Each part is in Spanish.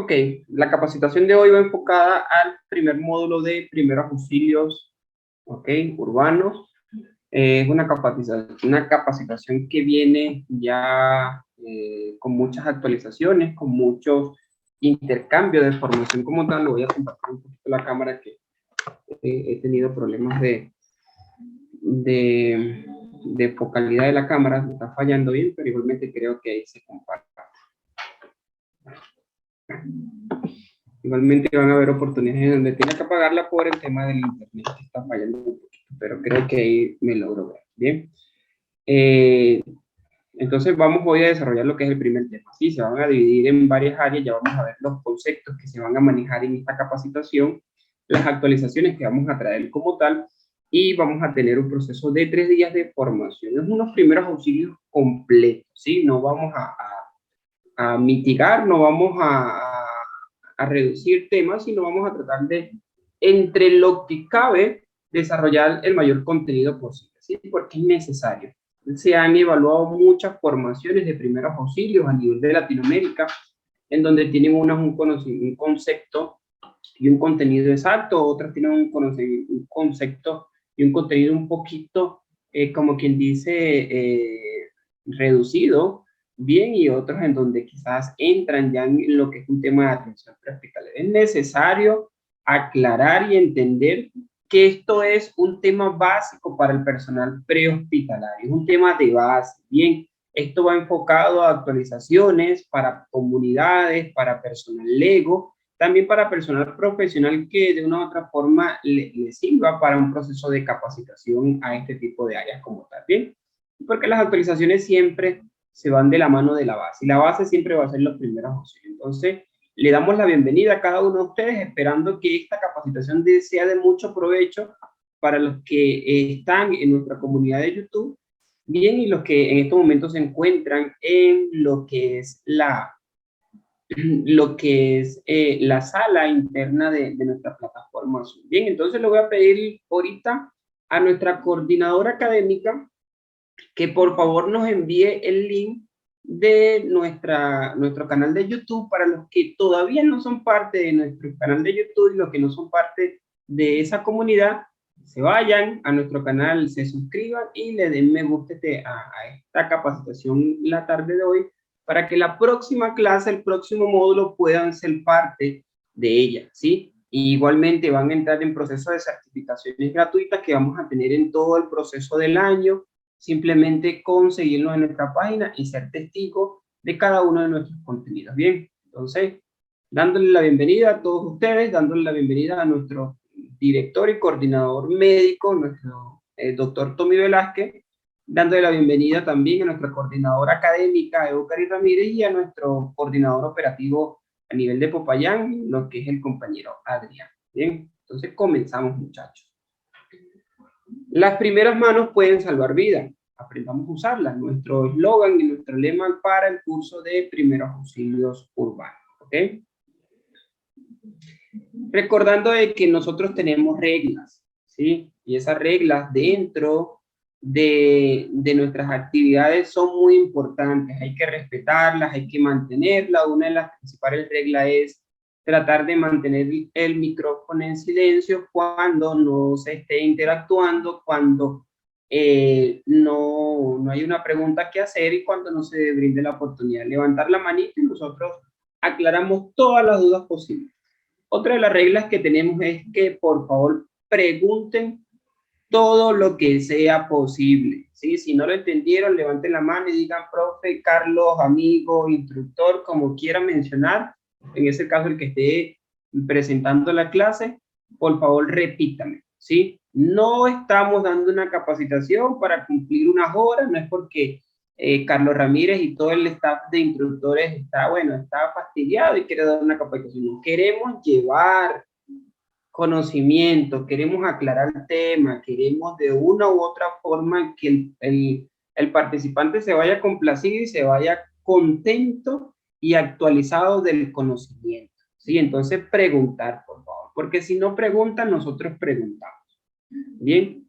Ok, la capacitación de hoy va enfocada al primer módulo de primeros auxilios, ok, urbanos. Es una capacitación que viene ya con muchas actualizaciones, con muchos intercambios de formación como tal. Lo voy a compartir un poquito la cámara que he tenido problemas de focalidad de la cámara, me está fallando bien, pero igualmente creo que ahí se comparte. Igualmente van a haber oportunidades donde tiene que apagarla por el tema del internet, que está fallando un poquito, pero creo que ahí me logro ver. Bien. Entonces vamos hoy a desarrollar lo que es el primer tema. Sí, se van a dividir en varias áreas, ya vamos a ver los conceptos que se van a manejar en esta capacitación, las actualizaciones que vamos a traer como tal, y vamos a tener un proceso de 3 días de formación. Es unos primeros auxilios completos, ¿sí? No vamos a mitigar, no vamos a reducir temas, sino vamos a tratar de, entre lo que cabe, desarrollar el mayor contenido posible, ¿sí? Porque es necesario. Se han evaluado muchas formaciones de primeros auxilios a nivel de Latinoamérica, en donde tienen unas un concepto y un contenido exacto, otras tienen un concepto y un contenido un poquito, como quien dice, reducido, bien, y otros en donde quizás entran ya en lo que es un tema de atención prehospitalaria. Es necesario aclarar y entender que esto es un tema básico para el personal prehospitalario, es un tema de base, bien. Esto va enfocado a actualizaciones para comunidades, para personal lego, también para personal profesional que de una u otra forma le sirva para un proceso de capacitación a este tipo de áreas como tal, ¿bien? Porque las actualizaciones siempre se van de la mano de la base, y la base siempre va a ser los primeros auxilios. Entonces, le damos la bienvenida a cada uno de ustedes, esperando que esta capacitación sea de mucho provecho para los que están en nuestra comunidad de YouTube, bien, y los que en estos momentos se encuentran en lo que es la sala interna de nuestra plataforma. Bien, entonces le voy a pedir ahorita a nuestra coordinadora académica que por favor nos envíe el link de nuestro canal de YouTube para los que todavía no son parte de nuestro canal de YouTube y los que no son parte de esa comunidad, se vayan a nuestro canal, se suscriban y le den me gusta a esta capacitación la tarde de hoy, para que la próxima clase, el próximo módulo puedan ser parte de ella, ¿sí? Y igualmente van a entrar en proceso de certificaciones gratuitas que vamos a tener en todo el proceso del año. Simplemente conseguirnos en nuestra página y ser testigo de cada uno de nuestros contenidos. Bien, entonces, dándole la bienvenida a todos ustedes, dándole la bienvenida a nuestro director y coordinador médico, nuestro doctor Tommy Velázquez, dándole la bienvenida también a nuestra coordinadora académica, Eucari Ramírez, y a nuestro coordinador operativo a nivel de Popayán, lo que es el compañero Adrián. Bien, entonces comenzamos, muchachos. Las primeras manos pueden salvar vidas. Aprendamos a usarlas. Nuestro eslogan y nuestro lema para el curso de primeros auxilios urbanos. ¿Ok? Recordando de que nosotros tenemos reglas, ¿sí? Y esas reglas dentro de nuestras actividades son muy importantes. Hay que respetarlas, hay que mantenerlas. Una de las principales reglas es tratar de mantener el micrófono en silencio cuando no se esté interactuando, cuando no hay una pregunta que hacer y cuando no se brinde la oportunidad de levantar la manita, y nosotros aclaramos todas las dudas posibles. Otra de las reglas que tenemos es que por favor pregunten todo lo que sea posible, ¿sí? Si no lo entendieron, levanten la mano y digan, profe, Carlos, amigo, instructor, como quieran mencionar, en ese caso el que esté presentando la clase, por favor repítame, ¿sí? No estamos dando una capacitación para cumplir unas horas, no es porque Carlos Ramírez y todo el staff de instructores está fastidiado y quiere dar una capacitación. Queremos llevar conocimiento, queremos aclarar el tema, queremos de una u otra forma que el participante se vaya complacido y se vaya contento y actualizado del conocimiento, ¿sí? Entonces preguntar, por favor, porque si no preguntan, nosotros preguntamos. Bien,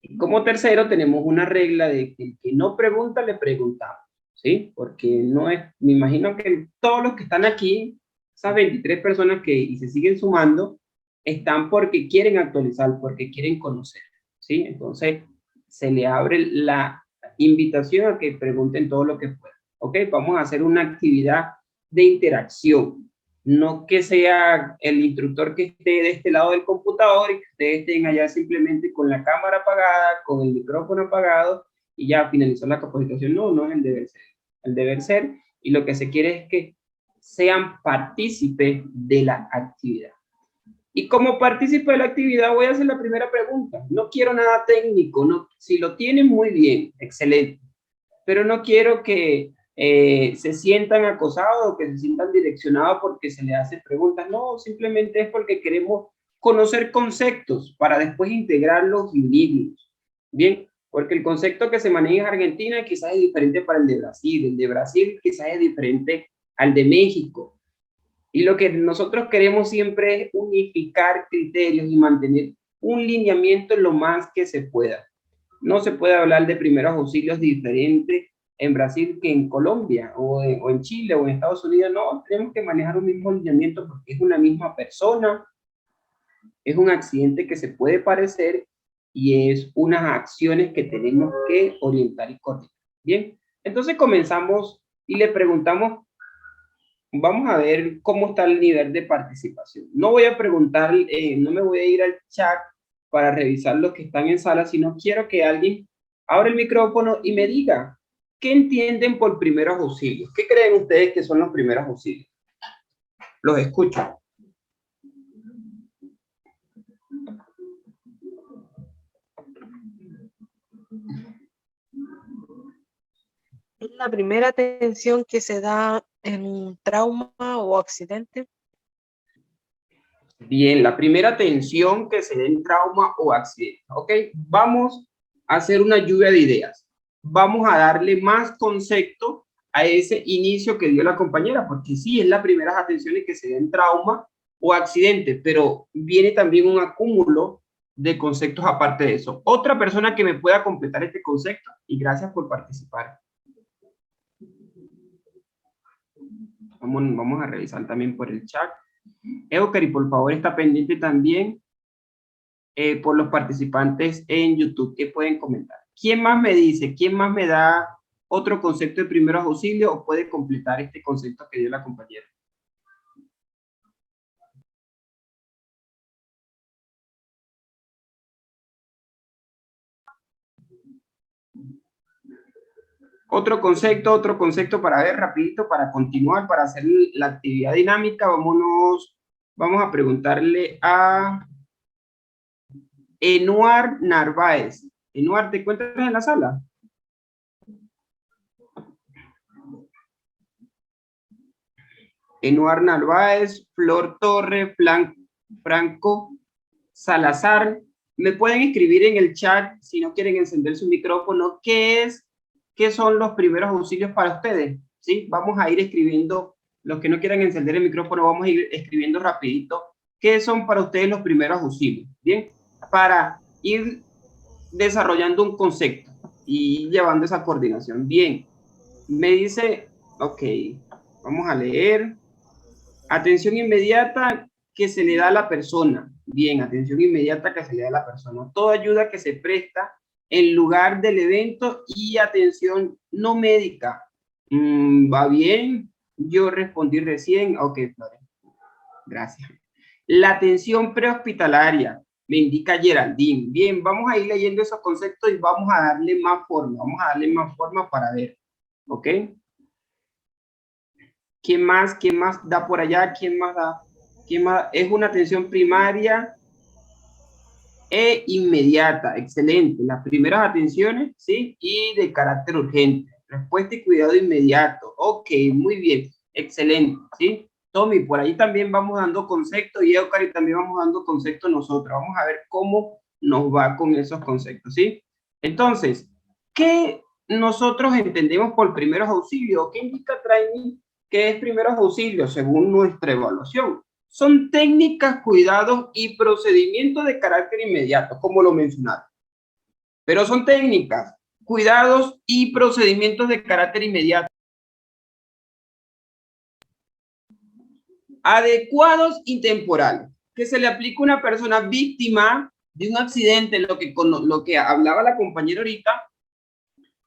y como tercero tenemos una regla de que el que no pregunta, le preguntamos, ¿sí? Porque no es, me imagino que todos los que están aquí Esas 23 personas y se siguen sumando están porque quieren actualizar, porque quieren conocer, ¿sí? Entonces, se le abre la invitación a que pregunten todo lo que puedan, ¿ok? Vamos a hacer una actividad de interacción, no que sea el instructor que esté de este lado del computador y que ustedes estén allá simplemente con la cámara apagada, con el micrófono apagado y ya finalizó la capacitación. No, no es el deber ser. El deber ser, y lo que se quiere es que sean partícipes de la actividad. Y como partícipe de la actividad voy a hacer la primera pregunta. No quiero nada técnico, no, si lo tienen muy bien, excelente, pero no quiero que se sientan acosados o que se sientan direccionados porque se les hace preguntas. No, simplemente es porque queremos conocer conceptos para después integrarlos y unirlos. Bien, porque el concepto que se maneja en Argentina quizás es diferente para el de Brasil quizás es diferente al de México. Y lo que nosotros queremos siempre es unificar criterios y mantener un lineamiento lo más que se pueda. No se puede hablar de primeros auxilios diferentes en Brasil que en Colombia o en Chile o en Estados Unidos. No, tenemos que manejar un mismo lineamiento porque es una misma persona, es un accidente que se puede parecer y es unas acciones que tenemos que orientar y coordinar. Bien, entonces comenzamos y le preguntamos. Vamos a ver cómo está el nivel de participación. No voy a preguntar, no me voy a ir al chat para revisar los que están en sala, sino quiero que alguien abra el micrófono y me diga, ¿qué entienden por primeros auxilios? ¿Qué creen ustedes que son los primeros auxilios? Los escucho. Es la primera atención que se da en un trauma o accidente. Bien, la primera atención que se dé en trauma o accidente. Ok, vamos a hacer una lluvia de ideas. Vamos a darle más concepto a ese inicio que dio la compañera, porque sí, es las primeras atenciones que se den trauma o accidente, pero viene también un acúmulo de conceptos aparte de eso. Otra persona que me pueda completar este concepto, y gracias por participar. Vamos a revisar también por el chat. Eucari, por favor, está pendiente también por los participantes en YouTube que pueden comentar. ¿Quién más me dice? ¿Quién más me da otro concepto de primeros auxilios o puede completar este concepto que dio la compañera? Otro concepto para ver rapidito, para continuar, para hacer la actividad dinámica. Vamos a preguntarle a Enuar Narváez. Enuar, ¿te encuentras en la sala? Enuar Narváez, Flor Torre, Franco Salazar. Me pueden escribir en el chat si no quieren encender su micrófono. ¿Qué son los primeros auxilios para ustedes? ¿Sí? Vamos a ir escribiendo, los que no quieran encender el micrófono, vamos a ir escribiendo rapidito. ¿Qué son para ustedes los primeros auxilios? Bien, para ir desarrollando un concepto y llevando esa coordinación. Bien, me dice, ok, vamos a leer. Atención inmediata que se le da a la persona. Bien, atención inmediata que se le da a la persona. Toda ayuda que se presta en lugar del evento y atención no médica. ¿Va bien? Yo respondí recién. Ok, Flores. Gracias. La atención prehospitalaria, me indica Geraldine. Bien, vamos a ir leyendo esos conceptos y vamos a darle más forma. Vamos a darle más forma para ver. ¿Ok? ¿Quién más? ¿Quién más da por allá? ¿Quién más da? ¿Quién más? Es una atención primaria e inmediata. Excelente. Las primeras atenciones, ¿sí? Y de carácter urgente. Respuesta y cuidado inmediato. Ok, muy bien. Excelente, ¿sí? Tommy, por ahí también vamos dando conceptos y Eucari también vamos dando conceptos nosotros. Vamos a ver cómo nos va con esos conceptos, ¿sí? Entonces, ¿qué nosotros entendemos por primeros auxilios? ¿Qué indica training que es primeros auxilios según nuestra evaluación? Son técnicas, cuidados y procedimientos de carácter inmediato, como lo mencionaron. Pero son técnicas, cuidados y procedimientos de carácter inmediato. Adecuados y temporales. Que se le aplica a una persona víctima de un accidente, lo que hablaba la compañera ahorita,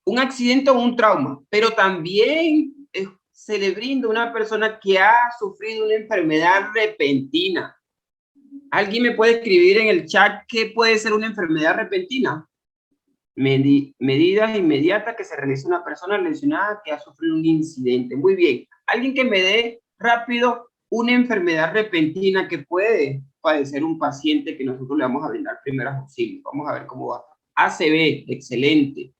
un accidente o un trauma, pero también se le brinda a una persona que ha sufrido una enfermedad repentina. ¿Alguien me puede escribir en el chat qué puede ser una enfermedad repentina? Medidas inmediatas que se realiza una persona lesionada que ha sufrido un incidente. Muy bien. Alguien que me dé rápido una enfermedad repentina que puede padecer un paciente que nosotros le vamos a brindar primeros auxilios. Vamos a ver cómo va. ACV, excelente.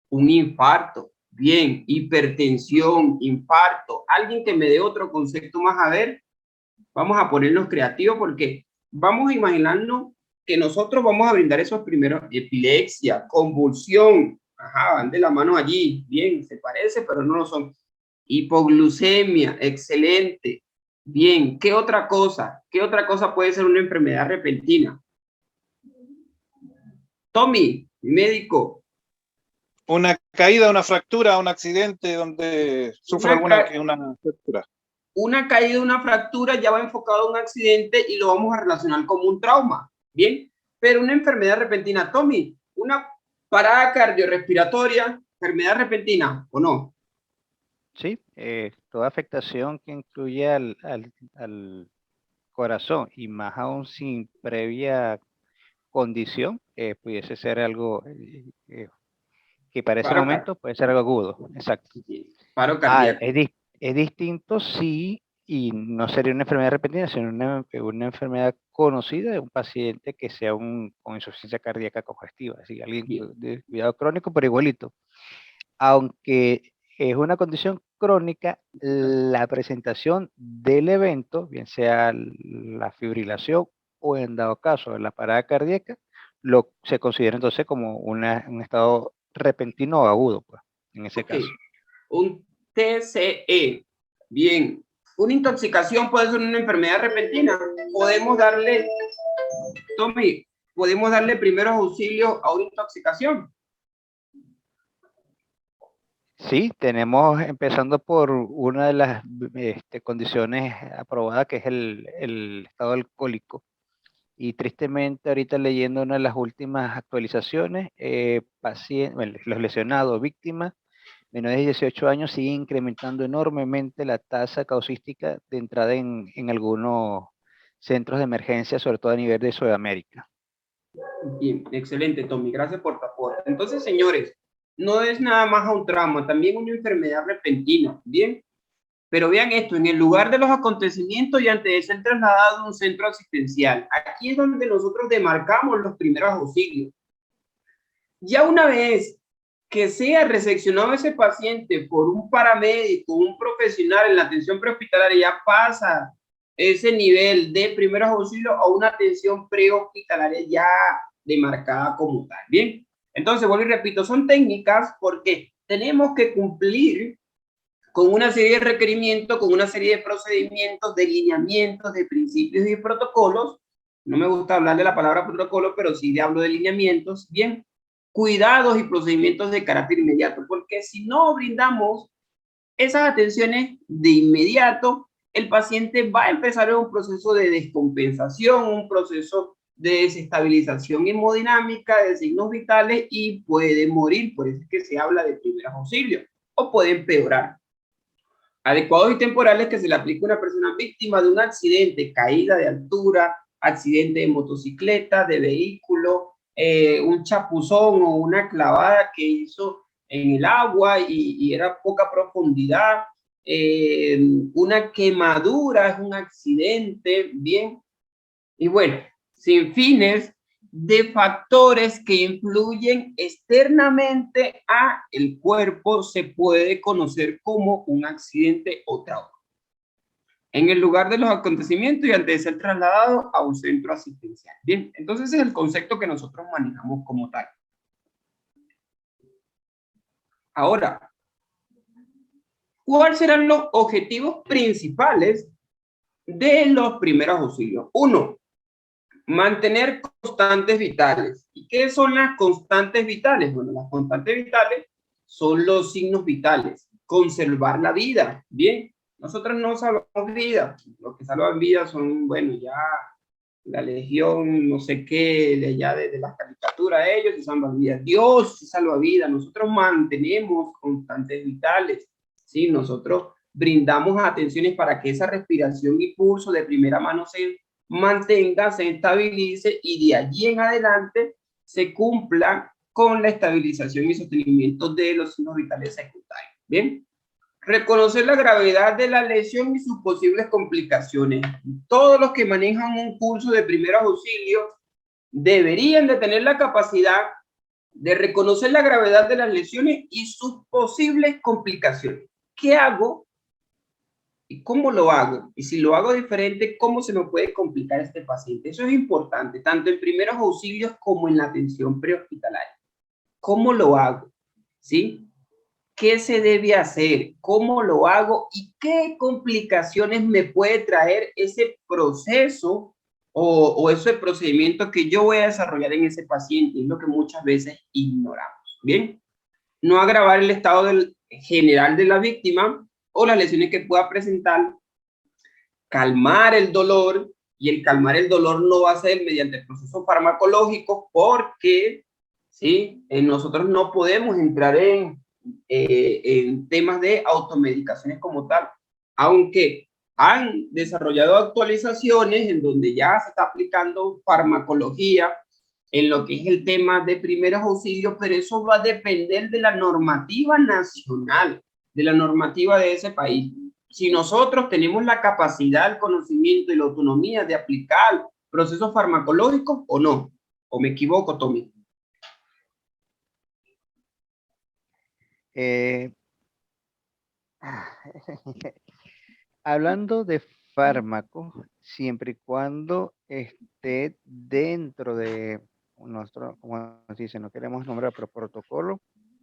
Un infarto, bien. Hipertensión, infarto. Alguien que me dé otro concepto más, a ver. Vamos a ponernos creativos porque vamos a imaginarnos que nosotros vamos a brindar esos primeros, epilepsia, convulsión, ajá, van de la mano allí, bien, se parece, pero no lo son. Hipoglucemia, excelente, bien. ¿Qué otra cosa? ¿Qué otra cosa puede ser una enfermedad repentina? Tommy, médico. Una caída, una fractura, un accidente donde sufre una fractura. Una caída, una fractura ya va enfocado a un accidente y lo vamos a relacionar como un trauma, ¿bien? Pero una enfermedad repentina, Tommy, una parada cardiorrespiratoria, enfermedad repentina, ¿o no? Sí, toda afectación que incluye al corazón y más aún sin previa condición, pudiese ser algo que para ese momento puede ser algo agudo, exacto. Paro cardíaco. Es distinto, sí, y no sería una enfermedad repentina, sino una enfermedad conocida de un paciente que sea con insuficiencia cardíaca congestiva, así alguien de cuidado crónico, pero igualito. Aunque es una condición crónica, la presentación del evento, bien sea la fibrilación o en dado caso la parada cardíaca, se considera entonces como un estado repentino o agudo, pues, en ese caso. Un TCE, bien. Una intoxicación puede ser una enfermedad repentina. Podemos darle, Tommy, podemos darle primeros auxilios a una intoxicación. Sí, tenemos, empezando por una de las condiciones aprobadas, que es el estado alcohólico. Y tristemente, ahorita leyendo una de las últimas actualizaciones, los lesionados, víctimas, menores de 18 años, siguen incrementando enormemente la tasa causística de entrada en algunos centros de emergencia, sobre todo a nivel de Sudamérica. Bien, excelente, Tommy, gracias por tu aporte. Entonces, señores, no es nada más un trauma, también una enfermedad repentina, ¿bien? Pero vean esto, en el lugar de los acontecimientos y antes de ser trasladado a un centro asistencial, aquí es donde nosotros demarcamos los primeros auxilios. Ya una vez que sea recepcionado ese paciente por un paramédico, un profesional en la atención prehospitalaria, ya pasa ese nivel de primeros auxilios a una atención prehospitalaria ya demarcada como tal. Bien, entonces vuelvo y repito, son técnicas porque tenemos que cumplir con una serie de requerimientos, con una serie de procedimientos, de lineamientos, de principios y de protocolos. No me gusta hablar de la palabra protocolo, pero sí le hablo de lineamientos. Bien, cuidados y procedimientos de carácter inmediato, porque si no brindamos esas atenciones de inmediato, el paciente va a empezar un proceso de descompensación, un proceso de desestabilización hemodinámica, de signos vitales y puede morir. Por eso es que se habla de primeros auxilios, o puede empeorar. Adecuados y temporales que se le aplica a una persona víctima de un accidente, caída de altura, accidente de motocicleta, de vehículo, un chapuzón o una clavada que hizo en el agua y era poca profundidad, una quemadura es un accidente, bien, y bueno, sin fines de factores que influyen externamente a el cuerpo se puede conocer como un accidente o trauma. En el lugar de los acontecimientos y antes de ser trasladado a un centro asistencial. Bien, entonces ese es el concepto que nosotros manejamos como tal. Ahora, ¿cuáles serán los objetivos principales de los primeros auxilios? Uno, mantener constantes vitales. ¿Y qué son las constantes vitales? Bueno, las constantes vitales son los signos vitales. Conservar la vida, bien. Nosotros no salvamos vidas. Los que salvan vidas son, bueno, ya la legión, no sé qué, de allá de las caricaturas, ellos sí salvan vidas. Dios sí salva vidas. Nosotros mantenemos constantes vitales, ¿sí? Nosotros brindamos atenciones para que esa respiración y pulso de primera mano se mantenga, se estabilice y de allí en adelante se cumpla con la estabilización y sostenimiento de los signos vitales secundarios. Bien, reconocer la gravedad de la lesión y sus posibles complicaciones. Todos los que manejan un curso de primeros auxilios deberían de tener la capacidad de reconocer la gravedad de las lesiones y sus posibles complicaciones. ¿Qué hago? ¿Y cómo lo hago? Y si lo hago diferente, ¿cómo se me puede complicar este paciente? Eso es importante, tanto en primeros auxilios como en la atención prehospitalaria. ¿Cómo lo hago? ¿Sí? ¿Qué se debe hacer? ¿Cómo lo hago? ¿Y qué complicaciones me puede traer ese proceso o ese procedimiento que yo voy a desarrollar en ese paciente? Es lo que muchas veces ignoramos. Bien, no agravar el estado general de la víctima o las lesiones que pueda presentar, calmar el dolor, y el calmar el dolor no va a ser mediante procesos farmacológicos porque, ¿sí? Nosotros no podemos entrar en temas de automedicaciones como tal, aunque han desarrollado actualizaciones en donde ya se está aplicando farmacología en lo que es el tema de primeros auxilios, pero eso va a depender de la normativa nacional, de la normativa de ese país. Si nosotros tenemos la capacidad, el conocimiento y la autonomía de aplicar procesos farmacológicos o no, o me equivoco, Tommy. Hablando de fármacos, siempre y cuando esté dentro de nuestro, como nos dice, no queremos nombrar, pero protocolo,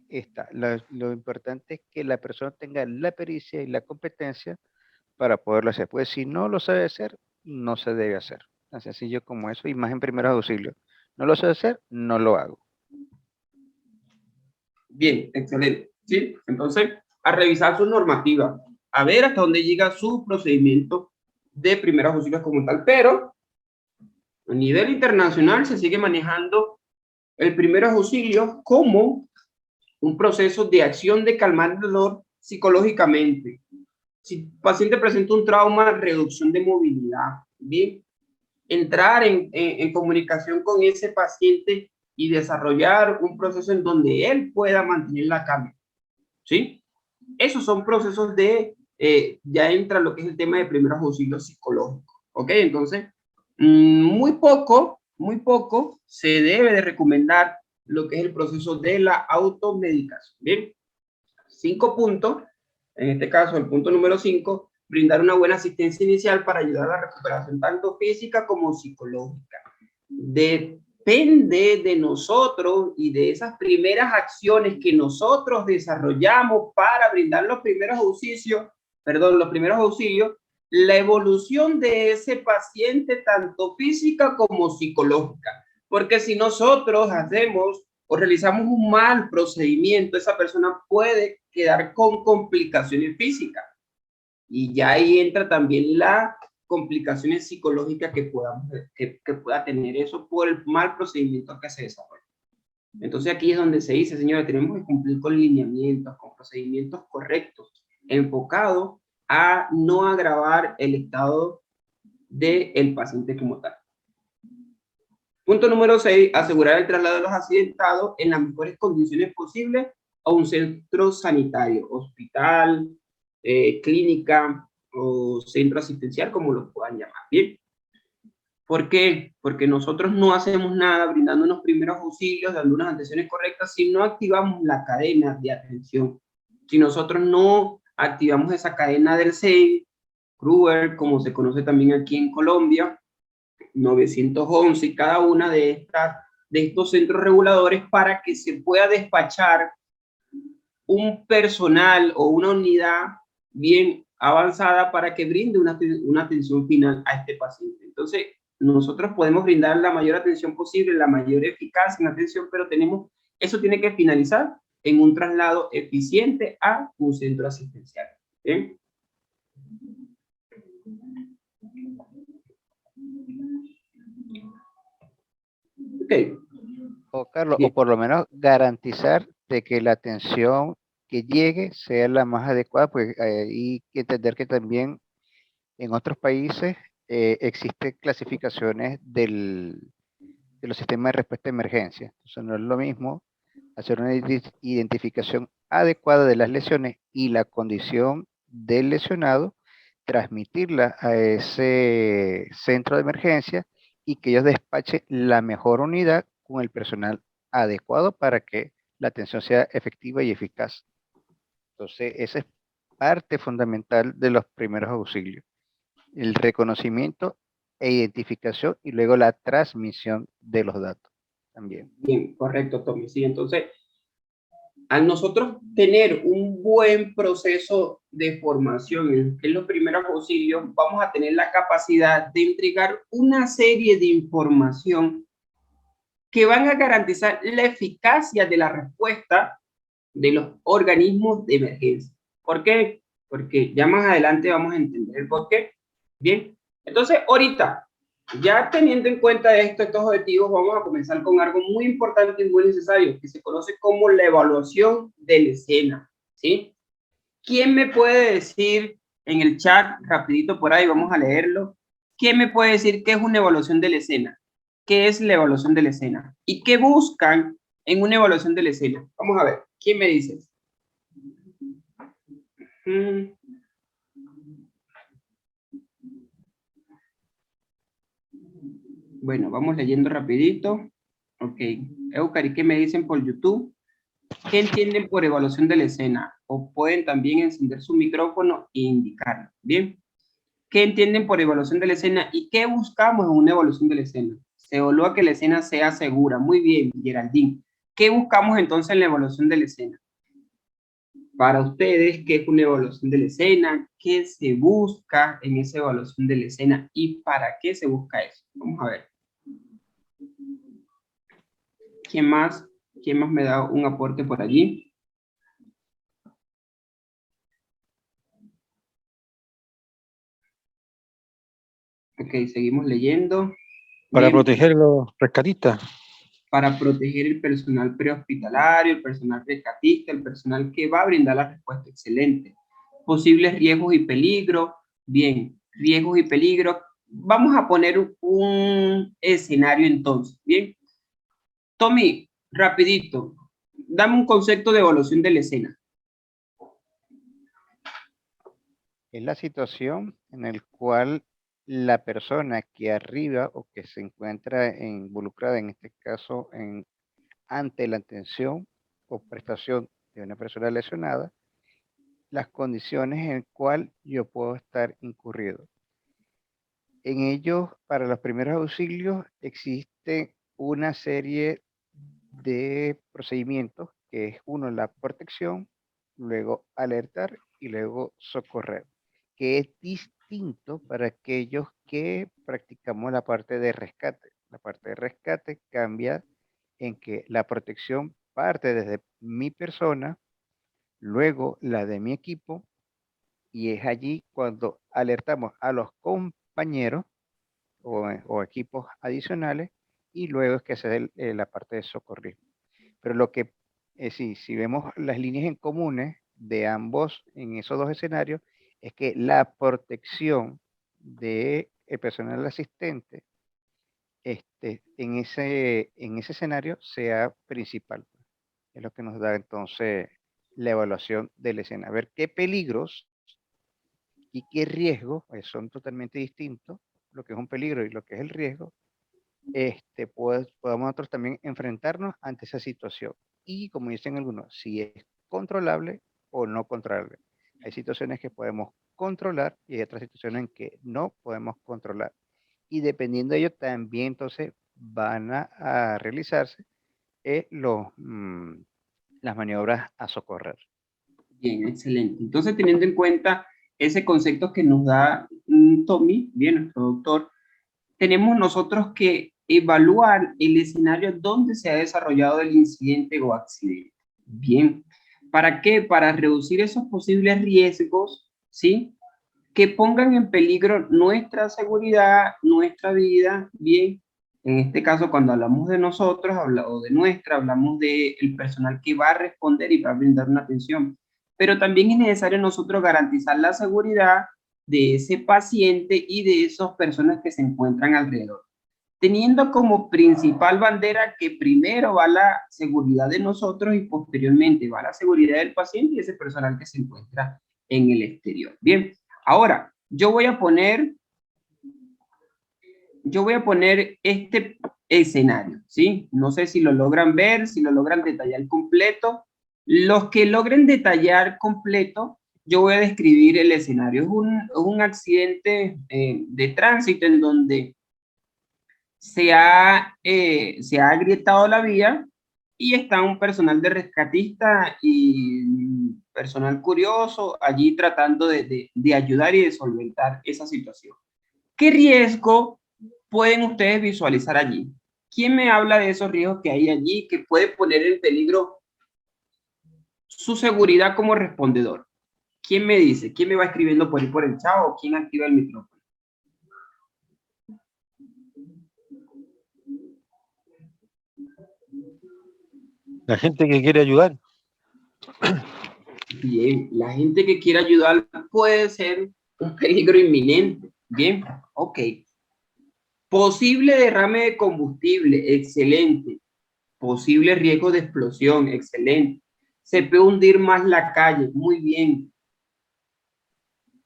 está. Lo importante es que la persona tenga la pericia y la competencia para poderlo hacer. Pues si no lo sabe hacer, no se debe hacer. Tan sencillo como eso, y más en primeros auxilios. No lo sé hacer, no lo hago. Bien, excelente. ¿Sí? Entonces, a revisar su normativa, a ver hasta dónde llega su procedimiento de primeros auxilios como tal, pero a nivel internacional se sigue manejando el primeros auxilios como un proceso de acción de calmar el dolor psicológicamente. Si el paciente presenta un trauma, reducción de movilidad, bien, entrar en comunicación con ese paciente y desarrollar un proceso en donde él pueda mantener la calma, ¿sí? Esos son procesos de, ya entra lo que es el tema de primeros auxilios psicológicos, ¿ok? Entonces, muy poco se debe de recomendar lo que es el proceso de la automedicación, ¿bien? 5 puntos, en este caso el punto número 5, brindar una buena asistencia inicial para ayudar a la recuperación tanto física como psicológica. Depende de nosotros y de esas primeras acciones que nosotros desarrollamos para brindar los primeros auxilios, la evolución de ese paciente tanto física como psicológica. Porque si nosotros hacemos o realizamos un mal procedimiento, esa persona puede quedar con complicaciones físicas. Y ya ahí entra también las complicaciones psicológicas que pueda tener eso por el mal procedimiento que se desarrolla. Entonces aquí es donde se dice, señores, tenemos que cumplir con lineamientos, con procedimientos correctos, enfocados a no agravar el estado del paciente como tal. Punto número 6, asegurar el traslado de los accidentados en las mejores condiciones posibles a un centro sanitario, hospital, clínica o centro asistencial, como lo puedan llamar. Bien. ¿Por qué? Porque nosotros no hacemos nada brindando unos primeros auxilios, dando unas atenciones correctas, si no activamos la cadena de atención. Si nosotros no activamos esa cadena del CEI, Kruger, como se conoce también aquí en Colombia, 911 y cada una de estos centros reguladores para que se pueda despachar un personal o una unidad bien avanzada para que brinde una atención final a este paciente. Entonces, nosotros podemos brindar la mayor atención posible, la mayor eficacia en la atención, pero eso tiene que finalizar en un traslado eficiente a un centro asistencial. ¿Bien? Ok, O, Carlos, bien, o por lo menos garantizar de que la atención que llegue sea la más adecuada, pues hay que entender que también en otros países existen clasificaciones de los sistemas de respuesta a emergencia. Entonces no es lo mismo hacer una identificación adecuada de las lesiones y la condición del lesionado, transmitirla a ese centro de emergencia y que ellos despachen la mejor unidad con el personal adecuado para que la atención sea efectiva y eficaz. Entonces, esa es parte fundamental de los primeros auxilios, el reconocimiento e identificación y luego la transmisión de los datos también. bien, correcto, Tommy. Sí, entonces, al nosotros tener un buen proceso de formación en los primeros auxilios, vamos a tener la capacidad de entregar una serie de información que van a garantizar la eficacia de la respuesta de los organismos de emergencia. ¿Por qué? Porque ya más adelante vamos a entender el por qué. Bien, entonces ahorita, ya teniendo en cuenta estos objetivos, vamos a comenzar con algo muy importante y muy necesario, que se conoce como la evaluación de la escena, ¿sí? ¿Quién me puede decir en el chat, rapidito por ahí, vamos a leerlo? ¿Quién me puede decir qué es una evaluación de la escena? ¿Qué es la evaluación de la escena? ¿Y qué buscan en una evaluación de la escena? Vamos a ver, ¿quién me dice? Bueno, vamos leyendo rapidito. Ok, Eucari, ¿qué me dicen por YouTube? ¿Qué entienden por evaluación de la escena? O pueden también encender su micrófono e indicarlo. Bien. ¿Qué entienden por evaluación de la escena y qué buscamos en una evaluación de la escena? Se evalúa que la escena sea segura. Muy bien, Geraldine. ¿Qué buscamos entonces en la evaluación de la escena? Para ustedes, ¿qué es una evaluación de la escena? ¿Qué se busca en esa evaluación de la escena? ¿Y para qué se busca eso? Vamos a ver. ¿Quién más? ¿Quién más me da un aporte por allí? Ok, seguimos leyendo. Para Bien. proteger a los rescatistas. Para proteger el personal prehospitalario, el personal rescatista, el personal que va a brindar la respuesta excelente. Posibles riesgos y peligros. Bien, riesgos y peligros. Vamos a poner un escenario entonces. Bien. Tommy, rapidito, dame un concepto de evaluación de la escena. Es la situación en la cual la persona que arriba o que se encuentra involucrada, en este caso, ante la atención o prestación de una persona lesionada, las condiciones en las cuales yo puedo estar incurrido. En ellos, para los primeros auxilios, existe una serie de procedimientos, que es uno, la protección, luego alertar y luego socorrer, que es distinto para aquellos que practicamos la parte de rescate. La parte de rescate cambia en que la protección parte desde mi persona, luego la de mi equipo, y es allí cuando alertamos a los compañeros o equipos adicionales, y luego es que se da la parte de socorrismo. Pero lo que, si vemos las líneas en comunes de ambos, en esos dos escenarios, es que la protección del personal asistente en ese escenario sea principal. Es lo que nos da entonces la evaluación de la escena. A ver qué peligros y qué riesgos son totalmente distintos, lo que es un peligro y lo que es el riesgo, podamos nosotros también enfrentarnos ante esa situación. Y como dicen algunos, si es controlable o no controlable. Hay situaciones que podemos controlar y hay otras situaciones en que no podemos controlar. Y dependiendo de ello, también entonces van a realizarse las maniobras a socorrer. Bien, excelente. Entonces, teniendo en cuenta ese concepto que nos da Tommy, bien, nuestro doctor, tenemos nosotros que evaluar el escenario donde se ha desarrollado el incidente o accidente. Bien, ¿para qué? Para reducir esos posibles riesgos, ¿sí? Que pongan en peligro nuestra seguridad, nuestra vida, bien, En este caso, cuando hablamos de nosotros o de nuestra, hablamos del personal que va a responder y va a brindar una atención. Pero también es necesario nosotros garantizar la seguridad de ese paciente y de esas personas que se encuentran alrededor, teniendo como principal bandera que primero va la seguridad de nosotros y posteriormente va la seguridad del paciente y ese personal que se encuentra en el exterior. Bien, ahora yo voy a poner este escenario, ¿sí? No sé si lo logran ver, si lo logran detallar completo. Los que logren detallar completo, yo voy a describir el escenario. Es un accidente de tránsito en donde se ha agrietado la vía y está un personal de rescatista y personal curioso allí tratando de ayudar y de solventar esa situación. ¿Qué riesgo pueden ustedes visualizar allí? ¿Quién me habla de esos riesgos que hay allí que puede poner en peligro su seguridad como respondedor? ¿Quién me dice? ¿Quién me va escribiendo por ahí por el chat o quién activa el micrófono? La gente que quiere ayudar. Bien, la gente que quiera ayudar puede ser un peligro inminente. Bien, ok. Posible derrame de combustible, excelente. Posible riesgo de explosión, excelente. Se puede hundir más la calle, muy bien.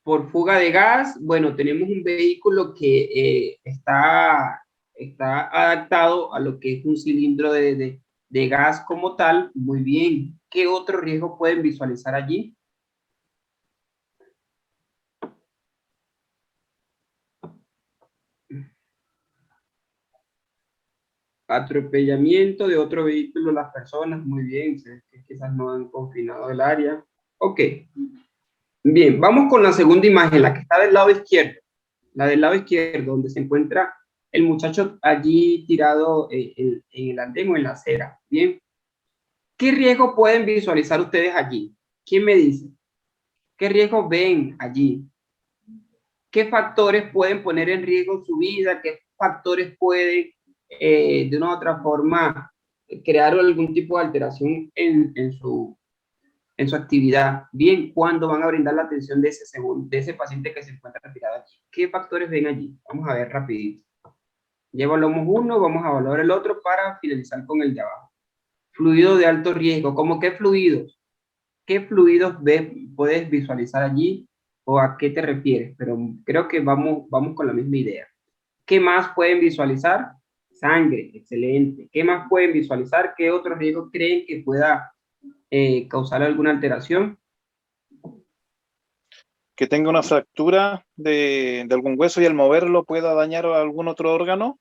Por fuga de gas, bueno, tenemos un vehículo que está adaptado a lo que es un cilindro de gas como tal, muy bien. ¿Qué otro riesgo pueden visualizar allí? Atropellamiento de otro vehículo, las personas, muy bien, quizás no han confinado el área. Ok, bien, vamos con la segunda imagen, la que está del lado izquierdo, la del lado izquierdo, donde se encuentra el muchacho allí tirado en el andén o en la acera. Bien, ¿qué riesgo pueden visualizar ustedes allí? ¿Quién me dice? ¿Qué riesgos ven allí? ¿Qué factores pueden poner en riesgo su vida? ¿Qué factores pueden de una u otra forma crear algún tipo de alteración en su actividad? Bien, ¿cuándo van a brindar la atención de ese paciente que se encuentra retirado allí? ¿Qué factores ven allí? Vamos a ver rapidito. Ya evaluamos uno, vamos a evaluar el otro para finalizar con el de abajo. Fluido de alto riesgo. ¿Cómo qué fluidos? ¿Qué fluidos puedes visualizar allí o a qué te refieres? Pero creo que vamos con la misma idea. ¿Qué más pueden visualizar? Sangre, excelente. ¿Qué más pueden visualizar? ¿Qué otro riesgo creen que pueda causar alguna alteración? Que tenga una fractura de algún hueso y al moverlo pueda dañar algún otro órgano.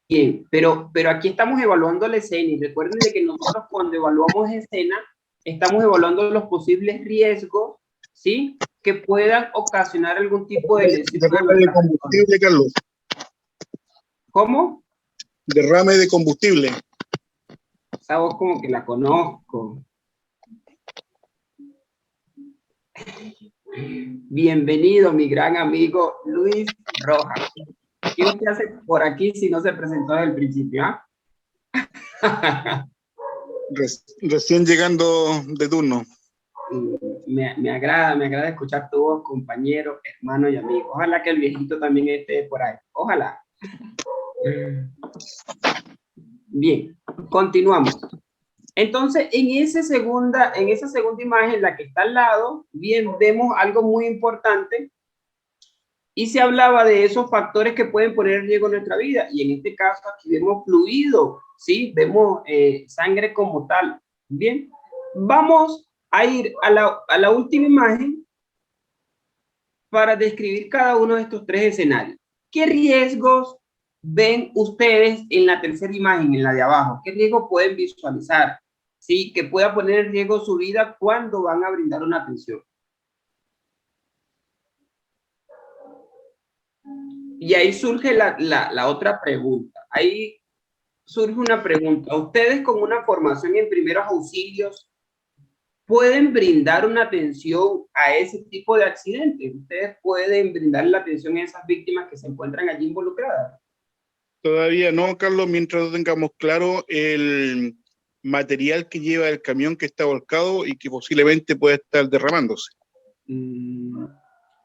Bien, pero aquí estamos evaluando la escena y recuerden de que nosotros cuando evaluamos escena estamos evaluando los posibles riesgos, ¿sí? Que puedan ocasionar algún tipo de lesión. Derrame de combustible, Carlos. ¿Cómo? Derrame de combustible. Esa voz como que la conozco. Bienvenido, mi gran amigo Luis Rojas. ¿Qué usted hace por aquí si no se presentó desde el principio? Recién llegando de turno. Me agrada escuchar tu voz, compañero, hermano y amigo. Ojalá que el viejito también esté por ahí. Ojalá. Bien, continuamos. Entonces, en esa segunda imagen, la que está al lado, bien, vemos algo muy importante y se hablaba de esos factores que pueden poner en riesgo nuestra vida. Y en este caso, aquí vemos fluido, ¿sí? Vemos sangre como tal. Bien, vamos a ir a la última imagen para describir cada uno de estos tres escenarios. ¿Qué riesgos ven ustedes en la tercera imagen, en la de abajo? ¿Qué riesgos pueden visualizar? ¿Sí? Que pueda poner en riesgo su vida cuando van a brindar una atención. Y ahí surge la otra pregunta. Ahí surge una pregunta. ¿Ustedes con una formación en primeros auxilios pueden brindar una atención a ese tipo de accidentes? ¿Ustedes pueden brindar la atención a esas víctimas que se encuentran allí involucradas? Todavía no, Carlos, mientras no tengamos claro el material que lleva el camión que está volcado y que posiblemente pueda estar derramándose.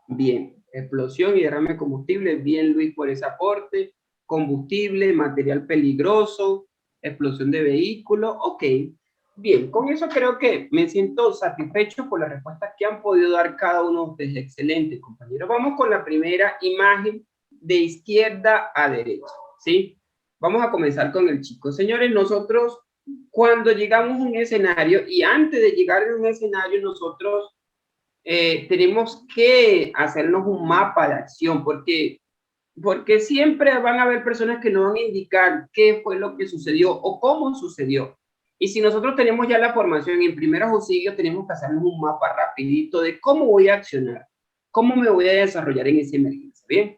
Bien, explosión y derrame de combustible, bien Luis por ese aporte, combustible, material peligroso, explosión de vehículo, ok. Bien, con eso creo que me siento satisfecho por las respuestas que han podido dar cada uno de ustedes. Excelente, compañeros. Vamos con la primera imagen de izquierda a derecha, ¿sí? Vamos a comenzar con el chico. Señores, nosotros cuando llegamos a un escenario y antes de llegar a un escenario nosotros tenemos que hacernos un mapa de acción porque siempre van a haber personas que nos van a indicar qué fue lo que sucedió o cómo sucedió. Y si nosotros tenemos ya la formación en primeros auxilios, tenemos que hacernos un mapa rapidito de cómo voy a accionar, cómo me voy a desarrollar en esa emergencia, ¿bien?